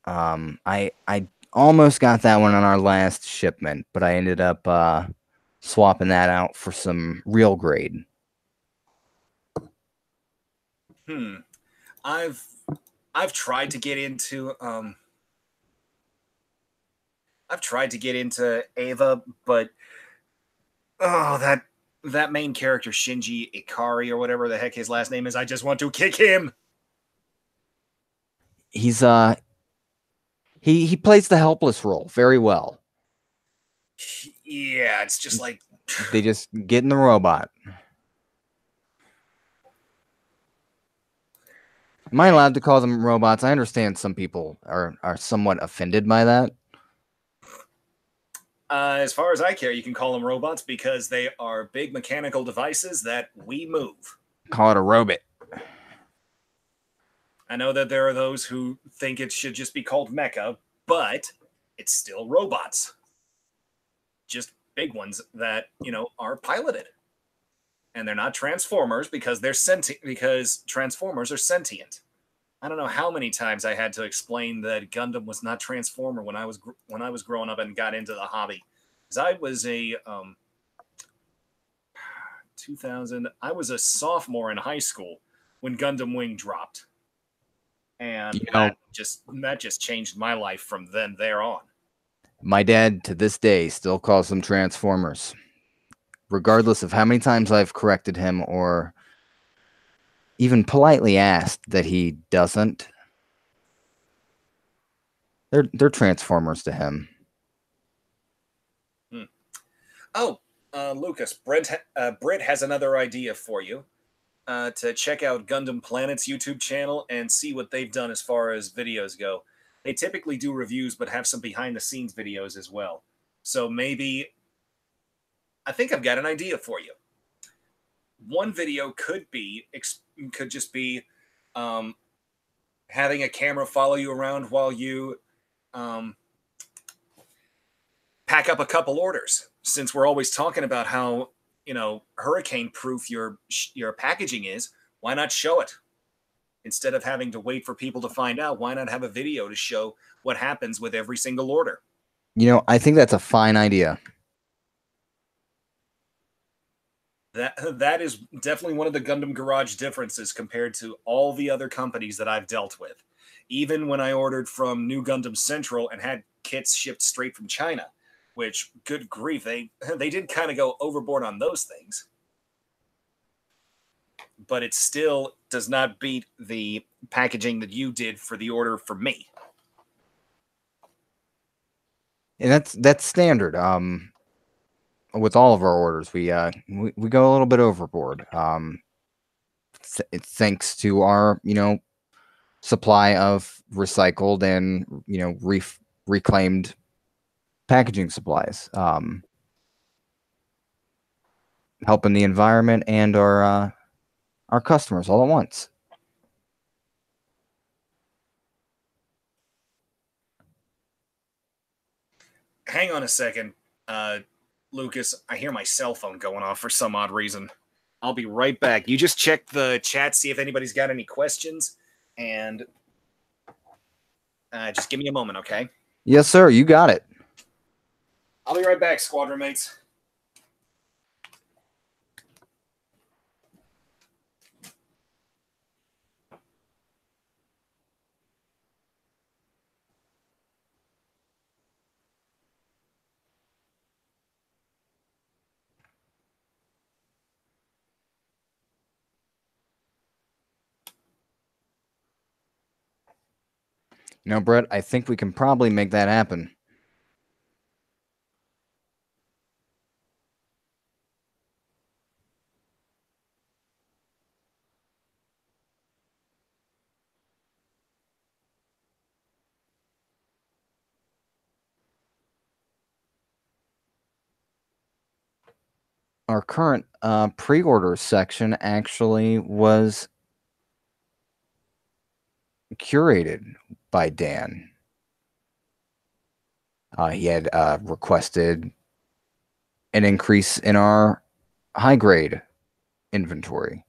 I almost got that one on our last shipment, but I ended up swapping that out for some real grade. Hmm. I've I've tried to get into I've tried to get into Ava, but oh, that main character Shinji Ikari or whatever the heck his last name is, I just want to kick him. He's he plays the helpless role very well. Yeah, it's just like They just get in the robot. Am I allowed to call them robots? I understand some people are somewhat offended by that. as far as I care, you can call them robots because they are big mechanical devices that we move. Call it a robot. I know that there are those who think it should just be called mecha, but it's still robots. Just big ones that, are piloted. And they're not transformers because they're sentient because transformers are sentient. I don't know how many times I had to explain that Gundam was not Transformer when I was growing up and got into the hobby. Because I was a 2000. I was a sophomore in high school when Gundam Wing dropped, and You know, that just changed my life from then there on. my dad to this day still calls them Transformers, regardless of how many times I've corrected him or even politely asked that he doesn't. They're Transformers to him. Hmm. Oh, Lucas, Britt has another idea for you. To check out Gundam Planet's YouTube channel and see what they've done as far as videos go. They typically do reviews, but have some behind the scenes videos as well. So maybe I think I've got an idea for you. One video could just be um, having a camera follow you around while you um, pack up a couple orders. Since we're always talking about how hurricane proof your packaging is, why not show it? Instead of having to wait for people to find out, why not have a video to show what happens with every single order? I think that's a fine idea. That is definitely one of the Gundam Garage differences compared to all the other companies that I've dealt with. Even when I ordered from New Gundam Central and had kits shipped straight from China, which, good grief, they did kind of go overboard on those things. But it still does not beat the packaging that you did for the order for me. And that's standard. with all of our orders, we go a little bit overboard. Thanks to our supply of recycled and reclaimed packaging supplies, helping the environment and our customers all at once. Hang on a second, Lucas. I hear my cell phone going off for some odd reason. I'll be right back. You just check the chat, see if anybody's got any questions, and just give me a moment, okay? Yes, sir. You got it. I'll be right back, squadron mates. Brett, I think we can probably make that happen. Our current pre-order section actually was curated by Dan. He had requested an increase in our high grade inventory.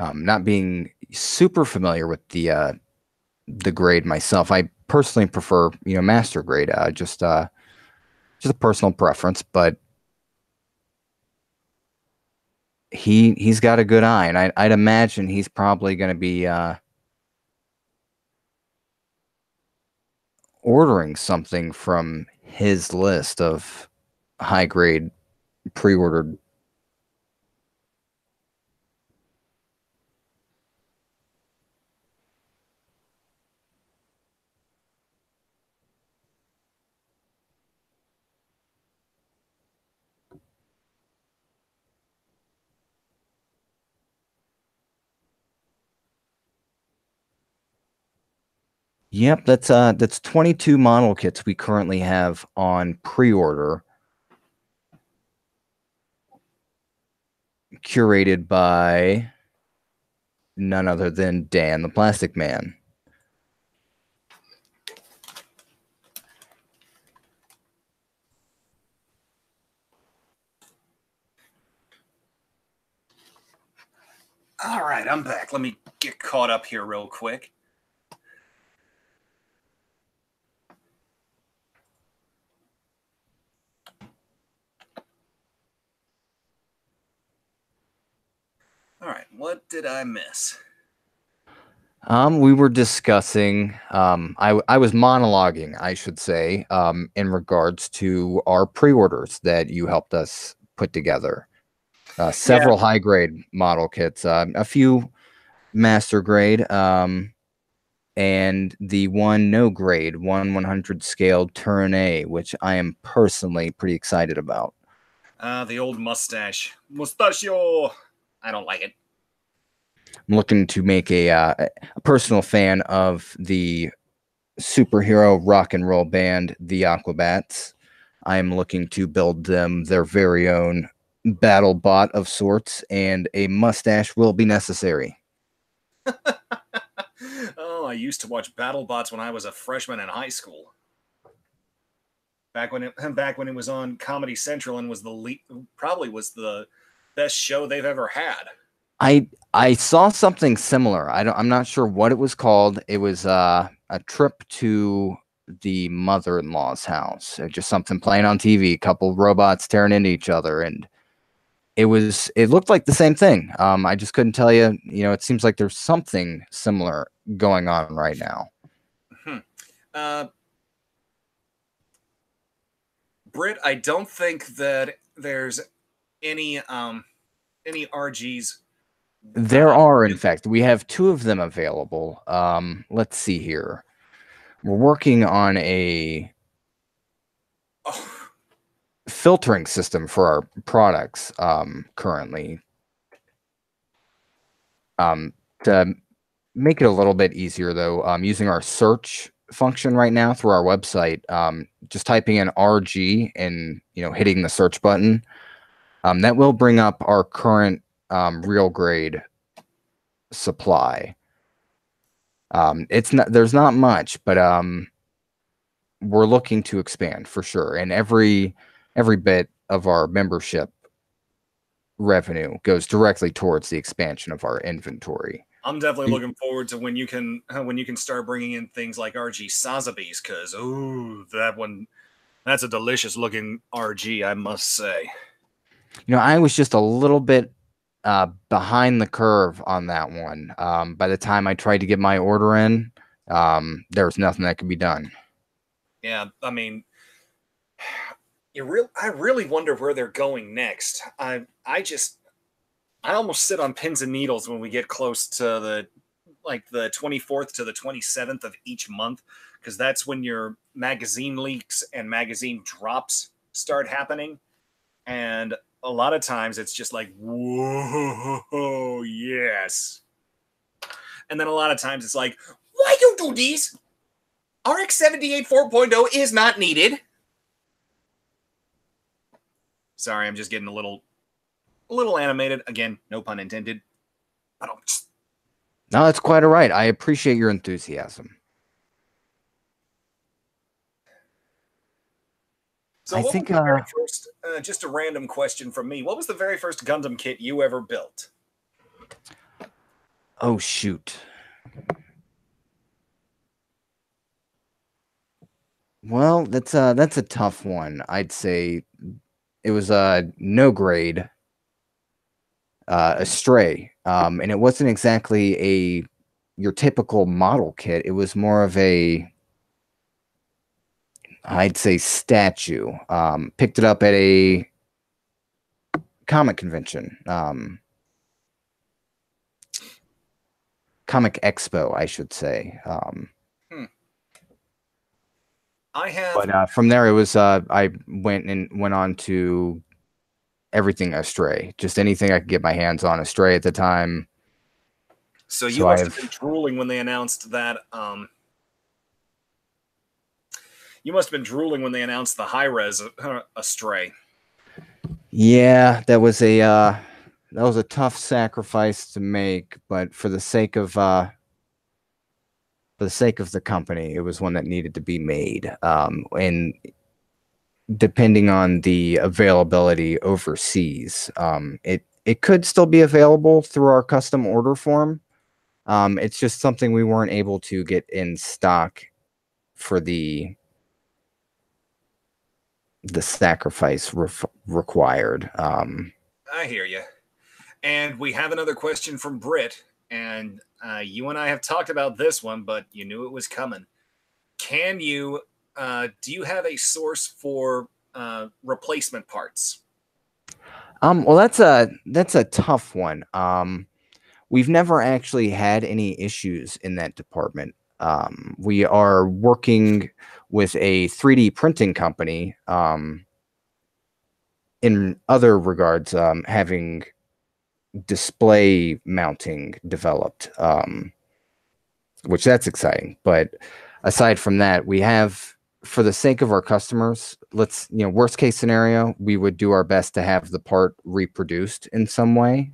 Not being super familiar with the grade myself, I personally prefer master grade. Just a personal preference, but he's got a good eye, and I'd imagine he's probably going to be ordering something from his list of high grade pre-ordered. Yep, that's 22 model kits we currently have on pre-order, curated by none other than Dan the Plastic Man. All right, I'm back. Let me get caught up here real quick. All right, what did I miss? We were discussing, I was monologuing, I should say, in regards to our pre-orders that you helped us put together. Several high grade model kits, a few master grade, and the one no grade, 1/100 scale turn A, which I am personally pretty excited about. The old mustache. Mustachio! I don't like it. I'm looking to make a personal fan of the superhero rock and roll band, the Aquabats. I am looking to build them their very own battle bot of sorts, and a mustache will be necessary. Oh, I used to watch BattleBots when I was a freshman in high school. Back when it was on Comedy Central and was probably was the best show they've ever had. I saw something similar. I'm not sure what it was called. It was a trip to the mother-in-law's house. Just something playing on TV, a couple robots tearing into each other, and it looked like the same thing. I just couldn't tell you. It seems like there's something similar going on right now. Britt, I don't think that there's any RGs. There are, in fact, we have 2 of them available. Let's see here. We're working on a filtering system for our products currently. To make it a little bit easier, though, using our search function right now through our website, just typing in RG and hitting the search button, that will bring up our current real grade supply. There's not much, but we're looking to expand for sure, and every bit of our membership revenue goes directly towards the expansion of our inventory. I'm definitely looking forward to when you can start bringing in things like RG Sazabis, because that's a delicious looking RG, I must say. I was just a little bit behind the curve on that one. By the time I tried to get my order in, there was nothing that could be done. Yeah, I mean, I really wonder where they're going next. I almost sit on pins and needles when we get close to the 24th to the 27th of each month, because that's when your magazine leaks and magazine drops start happening. And a lot of times it's just like, whoa, yes. And then a lot of times it's like, why you do these? RX-78 4.0 is not needed. Sorry, I'm just getting a little animated. Again, no pun intended. No, that's quite all right. I appreciate your enthusiasm. So what was the very first, just a random question from me, what was the very first Gundam kit you ever built? Oh, shoot. Well, that's a tough one. I'd say it was a no grade, a stray, and it wasn't exactly your typical model kit. It was more of I'd say statue. Picked it up at a comic convention, comic expo, I should say. I have, but from there it was I went on to everything Astray, just anything I could get my hands on Astray at the time. So you must have been drooling when they announced that. You must have been drooling when they announced the high res Astray. Yeah, that was a tough sacrifice to make, but for the sake of the company, it was one that needed to be made. And depending on the availability overseas, it could still be available through our custom order form. It's just something we weren't able to get in stock for the sacrifice required. I hear you. And we have another question from Britt, and you and I have talked about this one, but you knew it was coming. Do you have a source for replacement parts? Well, that's a tough one. We've never actually had any issues in that department. We are working with a 3D printing company in other regards, having display mounting developed, which that's exciting. But aside from that, we have, for the sake of our customers, worst case scenario, we would do our best to have the part reproduced in some way.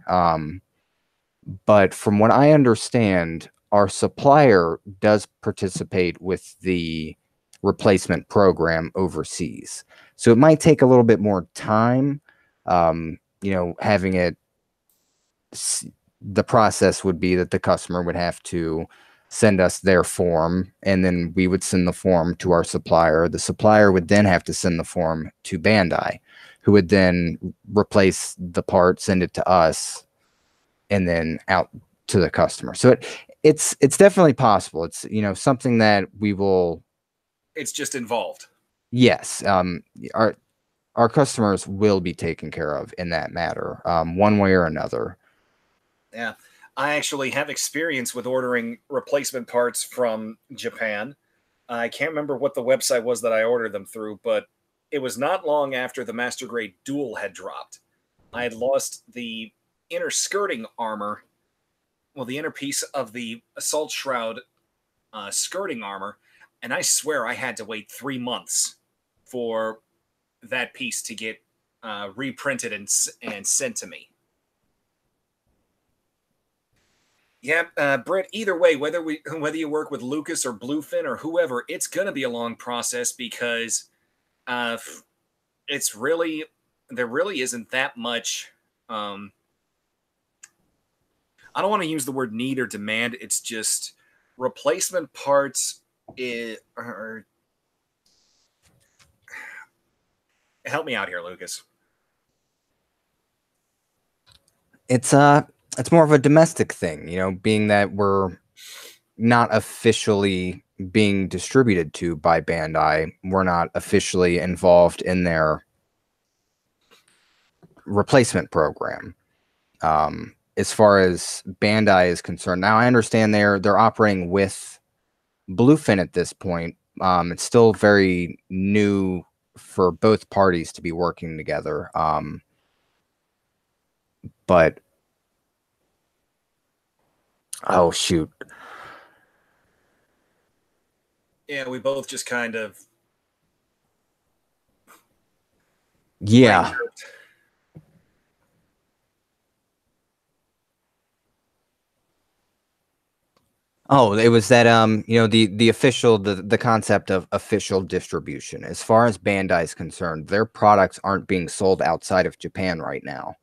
But from what I understand, our supplier does participate with the replacement program overseas. So it might take a little bit more time. Having it, the process would be that the customer would have to send us their form, and then we would send the form to our supplier. The supplier would then have to send the form to Bandai, who would then replace the part, send it to us, and then out to the customer. So it's definitely possible. It's something that we will. It's just involved. Yes, our customers will be taken care of in that matter, one way or another. Yeah, I actually have experience with ordering replacement parts from Japan. I can't remember what the website was that I ordered them through, but it was not long after the Master Grade Duel had dropped. I had lost the inner skirting armor, well, the inner piece of the Assault Shroud skirting armor, and I swear I had to wait 3 months for that piece to get reprinted and sent to me. Yeah, Brett. Either way, whether you work with Lucas or Bluefin or whoever, it's gonna be a long process because uh, it's really there really isn't that much. Um, I don't want to use the word need or demand. It's just replacement parts. Help me out here, Lucas. It's more of a domestic thing, you know, being that we're not officially being distributed to by Bandai. We're not officially involved in their replacement program. As far as Bandai is concerned, now I understand they're operating with Bluefin at this point. It's still very new for both parties to be working together. But oh shoot. Yeah, we both just kind of Yeah. Oh, it was that you know, the official the concept of official distribution. As far as Bandai is concerned, their products aren't being sold outside of Japan right now.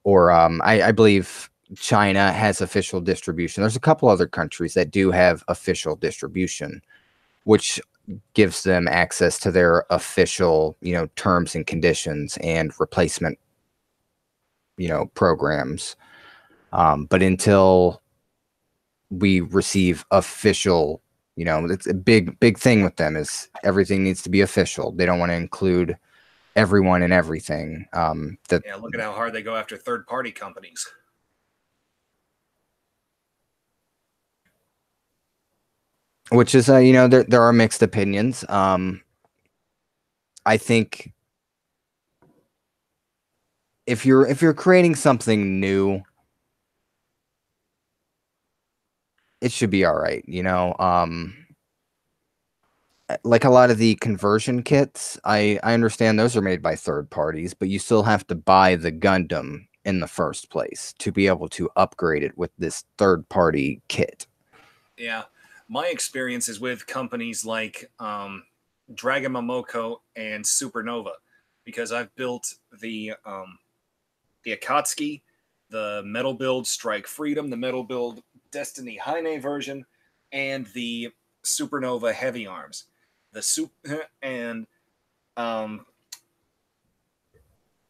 Or I believe China has official distribution. There's a couple other countries that do have official distribution, which gives them access to their official, you know, terms and conditions and replacement, you know, programs. But until we receive official, you know, it's a big thing with them is everything needs to be official. They don't want to include everyone and everything. Yeah, look at how hard they go after third-party companies. Which is, you know, there are mixed opinions. I think if you're creating something new, it should be all right, you know. Like a lot of the conversion kits, I understand those are made by third parties, but you still have to buy the Gundam in the first place to be able to upgrade it with this third party kit. Yeah, my experience is with companies like Dragon Momoko and Supernova, because I've built the Akatsuki, the Metal Build Strike Freedom, the Metal Build Destiny Heine version, and the Supernova Heavy Arms. And um,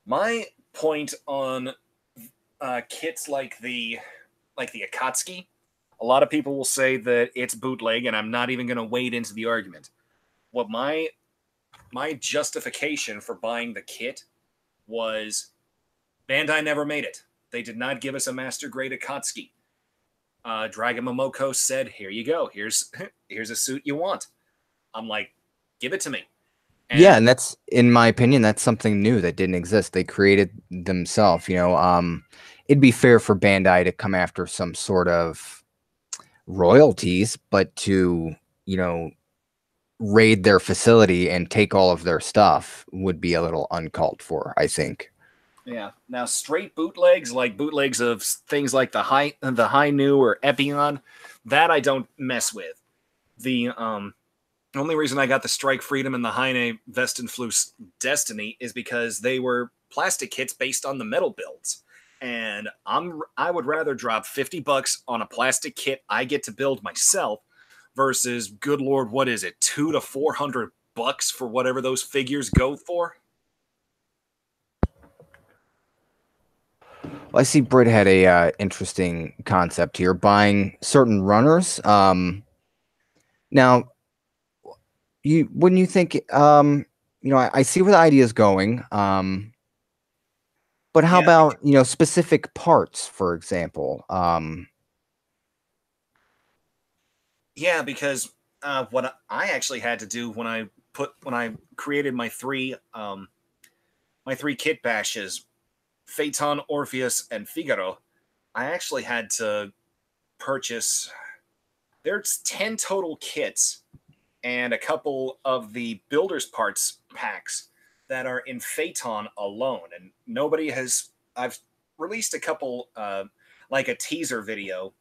my point on kits like the Akatsuki, a lot of people will say that it's bootleg, and I'm not even going to wade into the argument. What my justification for buying the kit was Bandai never made it. They did not give us a master grade Akatsuki. Dragon Momoko said, "Here you go. Here's a suit you want." I'm like, "Give it to me." Yeah, and that's, in my opinion, that's something new that didn't exist. They created themselves. You know, it'd be fair for Bandai to come after some sort of royalties, but to, you know, raid their facility and take all of their stuff would be a little uncalled for, I think. Yeah. Now, straight bootlegs, like bootlegs of things like the High New or Epion, that I don't mess with. The only reason I got the Strike Freedom and the Heine Vestenfluss Destiny is because they were plastic kits based on the metal builds. And I would rather drop $50 on a plastic kit I get to build myself versus, good lord, what is it, $200 to $400 for whatever those figures go for? Well, I see Britt had a interesting concept here, buying certain runners. Now, you when you think, you know, I see where the idea is going. But how Yeah, about, you know, specific parts, for example? yeah, because what I actually had to do when I created my three kit bashes, Phaeton, Orpheus, and Figaro, I actually had to purchase. There's 10 total kits and a couple of the builder's parts packs that are in Phaeton alone. And nobody has. I've released a couple, like a teaser video,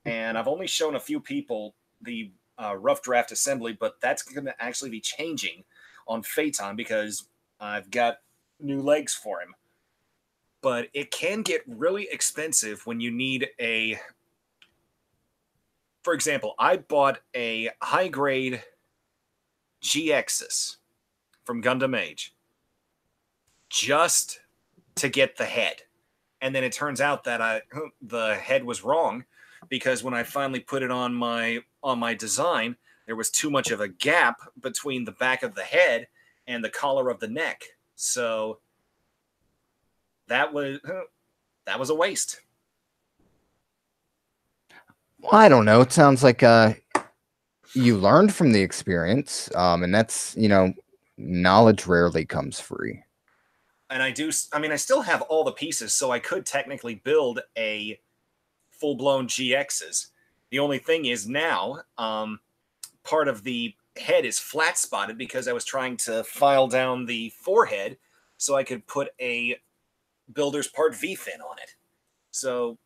and I've only shown a few people the rough draft assembly, but that's going to actually be changing on Phaeton because I've got new legs for him. But it can get really expensive when you need a. For example, I bought a high grade GXs from Gundam Age just to get the head. And then it turns out that the head was wrong because when I finally put it on my design, there was too much of a gap between the back of the head and the collar of the neck. So that was a waste. Well, I don't know. It sounds like you learned from the experience, and that's, knowledge rarely comes free. And I still have all the pieces, so I could technically build a full-blown GXs. The only thing is now, part of the head is flat spotted because I was trying to file down the forehead so I could put a builder's part V-fin on it. So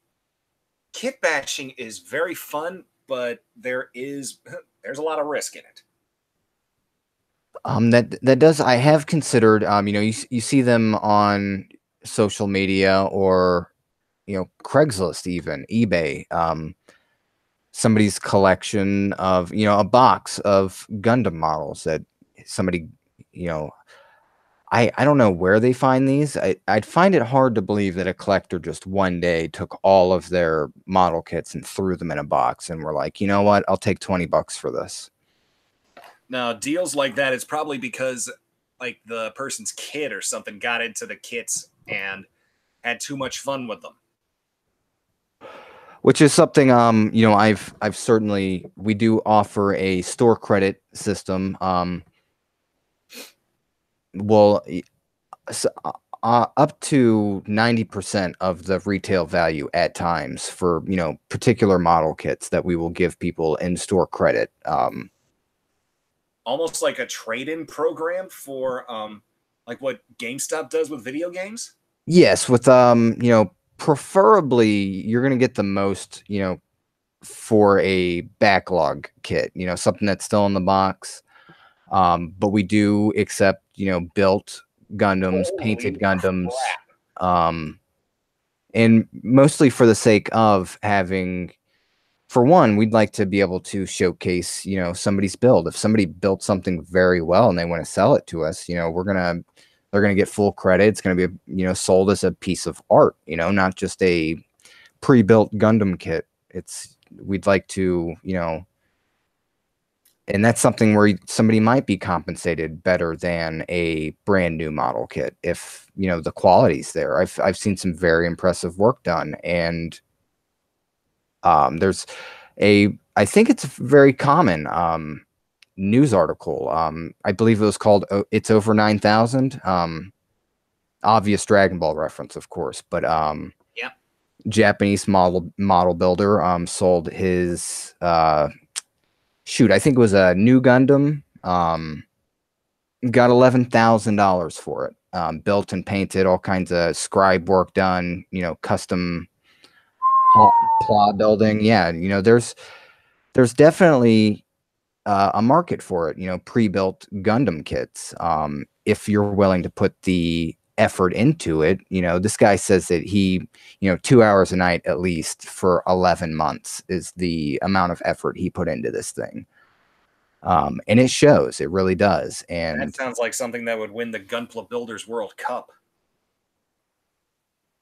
kit bashing is very fun, but there's a lot of risk in it. That does. I have considered. You see them on social media or Craigslist, even eBay. Somebody's collection of a box of Gundam models that somebody I don't know where they find these. I'd find it hard to believe that a collector just one day took all of their model kits and threw them in a box and were like, you know what, I'll take $20 for this. Now, deals like that, it's probably because like the person's kid or something got into the kits and had too much fun with them. Which is something I've certainly, we do offer a store credit system. Well, up to 90% of the retail value at times for particular model kits that we will give people in store credit. Almost like a trade-in program for like what GameStop does with video games. Yes, with preferably you're going to get the most for a backlog kit, something that's still in the box. But we do accept built Gundams, painted Gundams, and mostly for the sake of having, for one, we'd like to be able to showcase somebody's build. If somebody built something very well and they want to sell it to us, they're gonna get full credit. It's gonna be sold as a piece of art, not just a pre-built Gundam kit. We'd like to and that's something where somebody might be compensated better than a brand new model kit if the quality's there. I've seen some very impressive work done, and there's I think it's a very common news article. I believe it was called "It's Over 9,000." Obvious Dragon Ball reference, of course, but yep. Japanese model builder sold his I think it was a new Gundam. Got $11,000 for it. Built and painted, all kinds of scribe work done. Custom plot building. Yeah, there's definitely a market for it. Pre-built Gundam kits. If you're willing to put the effort into it, this guy says that he, 2 hours a night at least for 11 months is the amount of effort he put into this thing. And it shows, it really does. And that sounds like something that would win the Gunpla Builders World Cup.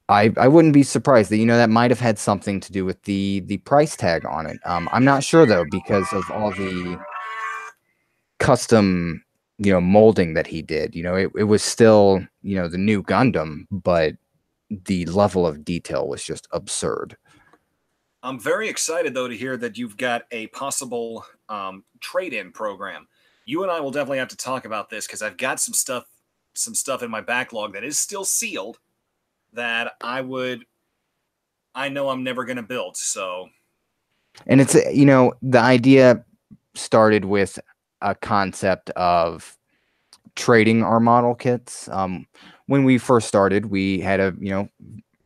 I wouldn't be surprised that, that might have had something to do with the price tag on it. I'm not sure though, because of all the custom molding that he did. It was still the new Gundam, but the level of detail was just absurd. I'm very excited though to hear that you've got a possible trade-in program. You and I will definitely have to talk about this because I've got some stuff in my backlog that is still sealed that I know I'm never going to build. So And it's, the idea started with a concept of trading our model kits. When we first started, we had a,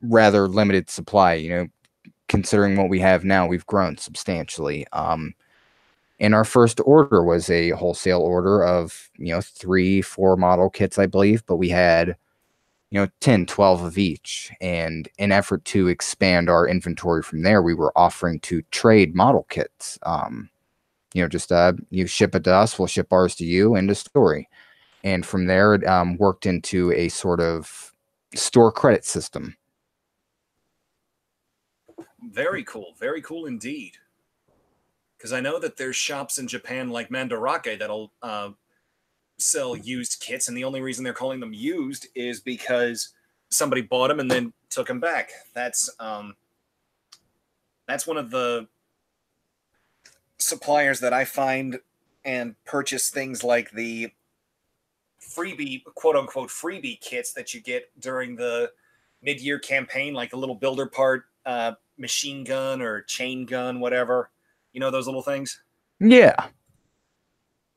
rather limited supply, considering what we have now, we've grown substantially. And our first order was a wholesale order of, 3, 4 model kits, I believe, but we had, 10, 12 of each. And in effort to expand our inventory from there, we were offering to trade model kits. Just you ship it to us, we'll ship ours to you, end of story. And from there, it worked into a sort of store credit system. very cool indeed. Because I know that there's shops in Japan like Mandarake that'll sell used kits, and the only reason they're calling them used is because somebody bought them and then took them back. That's one of the suppliers that I find and purchase things like the freebie, quote unquote, freebie kits that you get during the mid-year campaign, like the little builder part, machine gun or chain gun, whatever. You know those little things? Yeah.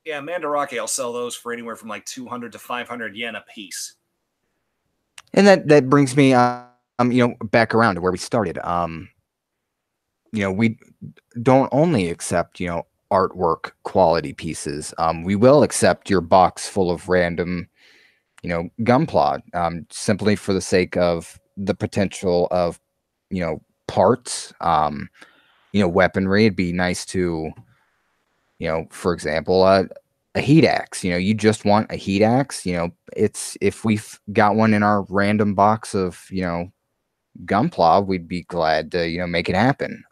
Yeah, Mandarake, I'll sell those for anywhere from like 200 to 500 yen a piece. And that brings me, back around to where we started. We don't only accept, artwork quality pieces. We will accept your box full of random, Gunpla, simply for the sake of the potential of, parts, weaponry. It'd be nice to, for example, a heat axe. You just want a heat axe. It's if we've got one in our random box of, Gunpla, we'd be glad to, make it happen.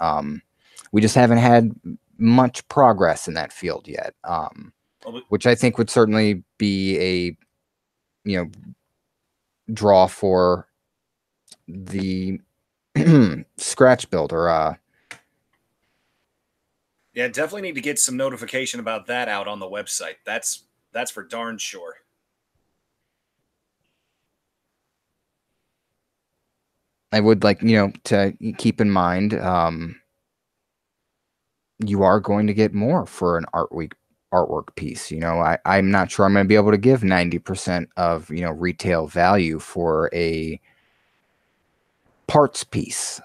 We just haven't had much progress in that field yet, which I think would certainly be a, draw for the scratch builder. Yeah, definitely need to get some notification about that out on the website. That's for darn sure. I would like, to keep in mind, you are going to get more for an artwork piece. I'm not sure I'm going to be able to give 90% of, retail value for a parts piece.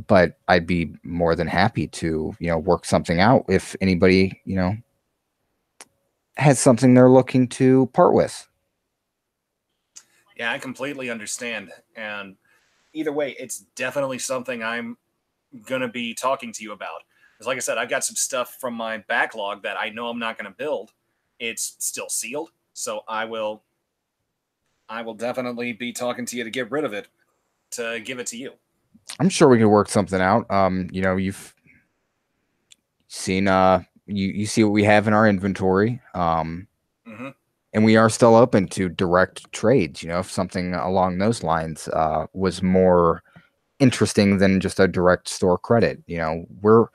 But I'd be more than happy to, work something out if anybody, has something they're looking to part with. Yeah, I completely understand. And either way, it's definitely something I'm going to be talking to you about. Because, like I said, I've got some stuff from my backlog that I know I'm not going to build. It's still sealed. So I will definitely be talking to you to get rid of it, to give it to you. I'm sure we could work something out. You've seen, you see what we have in our inventory. Mm-hmm. And we are still open to direct trades. If something along those lines was more interesting than just a direct store credit. We're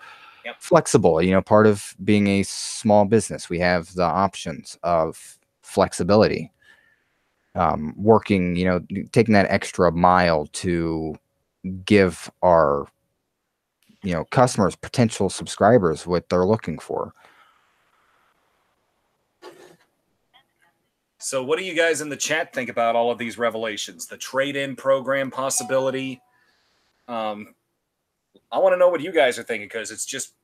Yep. flexible. Part of being a small business, we have the options of flexibility. Working, taking that extra mile to give our, customers, potential subscribers, what they're looking for. So, what do you guys in the chat think about all of these revelations? The trade-in program possibility. I want to know what you guys are thinking because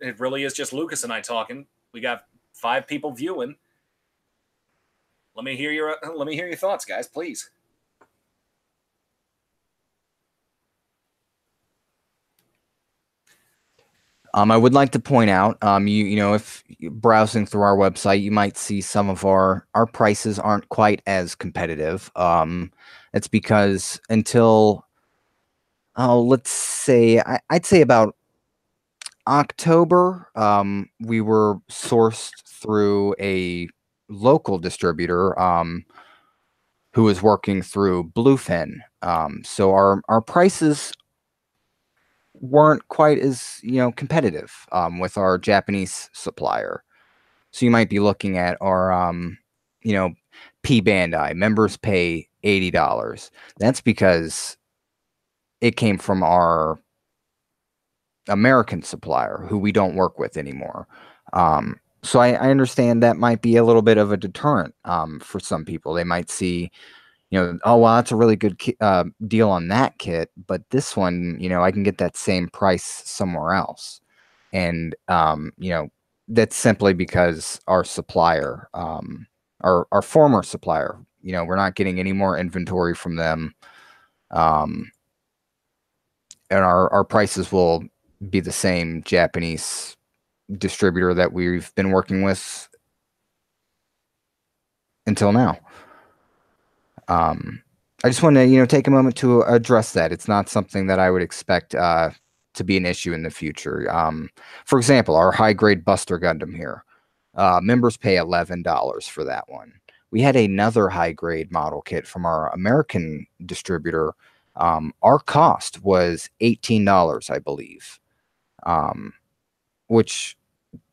it really is just Lucas and I talking. We got 5 people viewing. Let me hear your thoughts, guys, please. I would like to point out, if browsing through our website, you might see some of our prices aren't quite as competitive. It's because until, let's say, I'd say about October, we were sourced through a local distributor who was working through Bluefin. So our prices weren't quite as competitive with our Japanese supplier. So you might be looking at our, you know, P Bandai members pay $80. That's because it came from our American supplier who we don't work with anymore. So I understand that might be a little bit of a deterrent for some people. They might see, oh, well, that's a really good deal on that kit, but this one, I can get that same price somewhere else. And, that's simply because our supplier, our former supplier, we're not getting any more inventory from them. Um, and our prices will be the same Japanese distributor that we've been working with until now. I just want to, take a moment to address that. It's not something that I would expect to be an issue in the future. For example, our high grade Buster Gundam here, members pay $11 for that one. We had another high grade model kit from our American distributor. Our cost was $18, I believe, which,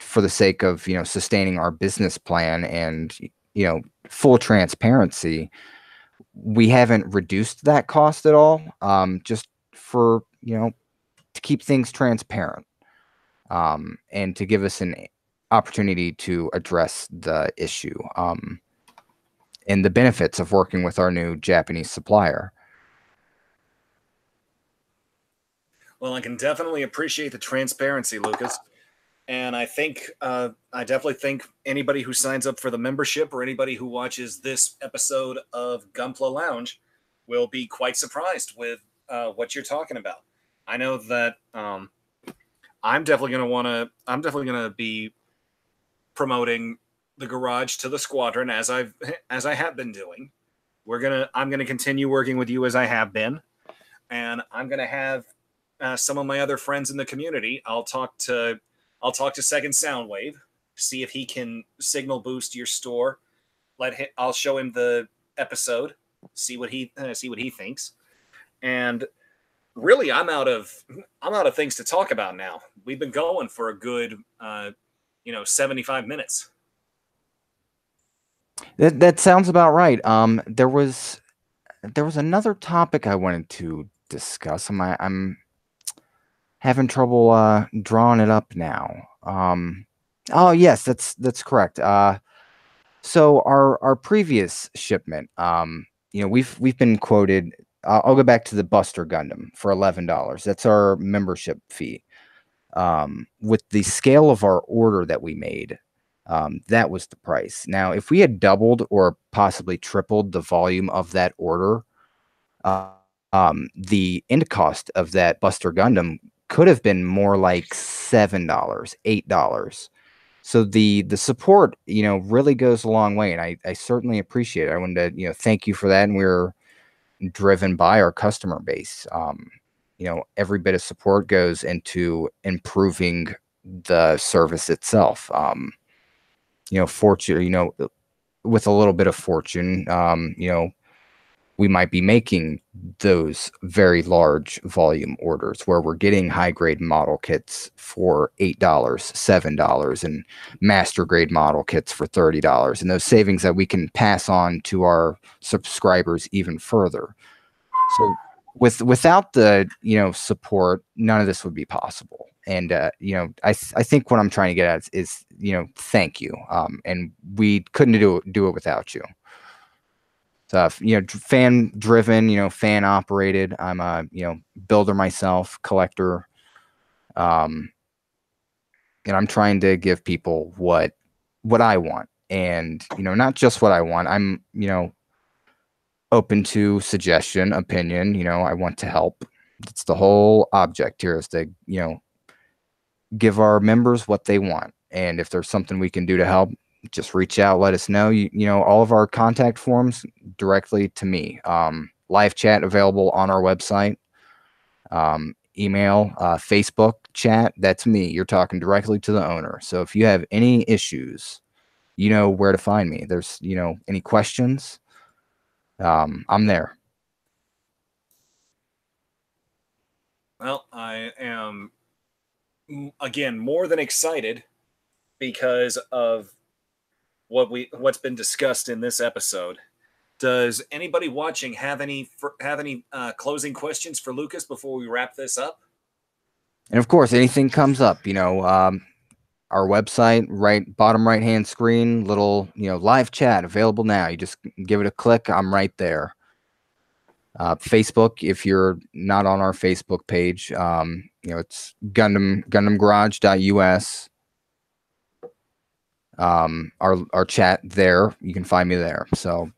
for the sake of sustaining our business plan and full transparency, we haven't reduced that cost at all, just for to keep things transparent, and to give us an opportunity to address the issue, and the benefits of working with our new Japanese supplier. Well, I can definitely appreciate the transparency, Lucas. And I definitely think anybody who signs up for the membership or anybody who watches this episode of Gunpla Lounge will be quite surprised with what you're talking about. I know that I'm definitely going to want to. I'm definitely going to be promoting the garage to the squadron as I have been doing. I'm gonna continue working with you as I have been, and I'm gonna have some of my other friends in the community. I'll talk to Second Soundwave, see if he can signal boost your store. I'll show him the episode, see what he thinks, and really I'm out of things to talk about now. We've been going for a good 75 minutes. That sounds about right. There was another topic I wanted to discuss. I'm having trouble drawing it up now. Oh yes, that's correct. So our previous shipment, we've been quoted. I'll go back to the Buster Gundam for $11. That's our membership fee. With the scale of our order that we made, that was the price. Now, if we had doubled or possibly tripled the volume of that order, uh, the end cost of that Buster Gundam could have been more like $7, $8. So the support, really goes a long way, and I certainly appreciate it. I wanted to, thank you for that, and we're driven by our customer base. Every bit of support goes into improving the service itself. Fortune, with a little bit of fortune, we might be making those very large volume orders where we're getting high grade model kits for $8, $7, and master grade model kits for $30, and those savings that we can pass on to our subscribers even further. So without the support, none of this would be possible. And I think what I'm trying to get at is thank you. And we couldn't do it without you. So fan driven, fan operated. I'm a builder myself, collector, and I'm trying to give people what I want, and not just what I want. I'm open to suggestion, opinion. I want to help. It's the whole object here, is to give our members what they want, and if there's something we can do to help, just reach out, let us know. All of our contact forms directly to me. Live chat available on our website. Email, Facebook chat, that's me. You're talking directly to the owner. So if you have any issues, you know where to find me. There's any questions, I'm there. Well, I am again more than excited because of what's been discussed in this episode. Does anybody watching have any closing questions for Lucas before we wrap this up? And of course, anything comes up, our website, right bottom right hand screen, little live chat available now. You just give it a click. I'm right there. Facebook, if you're not on our Facebook page, it's gundamgarage.us. Our chat there, you can find me there. So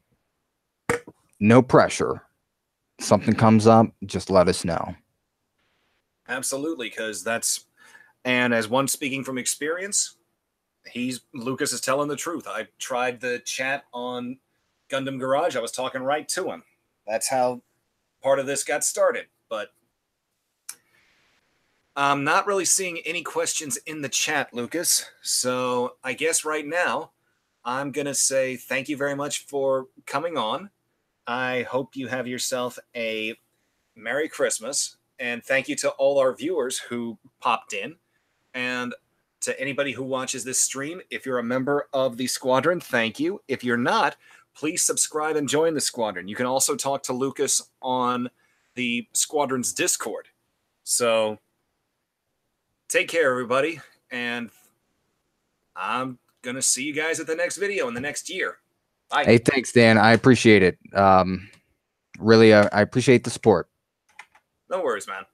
no pressure. Something comes up, just let us know. Absolutely, because and as one speaking from experience, Lucas is telling the truth. I tried the chat on Gundam Garage. I was talking right to him. That's how part of this got started. But I'm not really seeing any questions in the chat, Lucas. So I guess right now I'm going to say thank you very much for coming on. I hope you have yourself a Merry Christmas. And thank you to all our viewers who popped in. And to anybody who watches this stream, if you're a member of the squadron, thank you. If you're not, please subscribe and join the squadron. You can also talk to Lucas on the squadron's Discord. So take care, everybody. And I'm going to see you guys at the next video in the next year. Bye. Hey, thanks, Dan. I appreciate it. Really, I appreciate the support. No worries, man.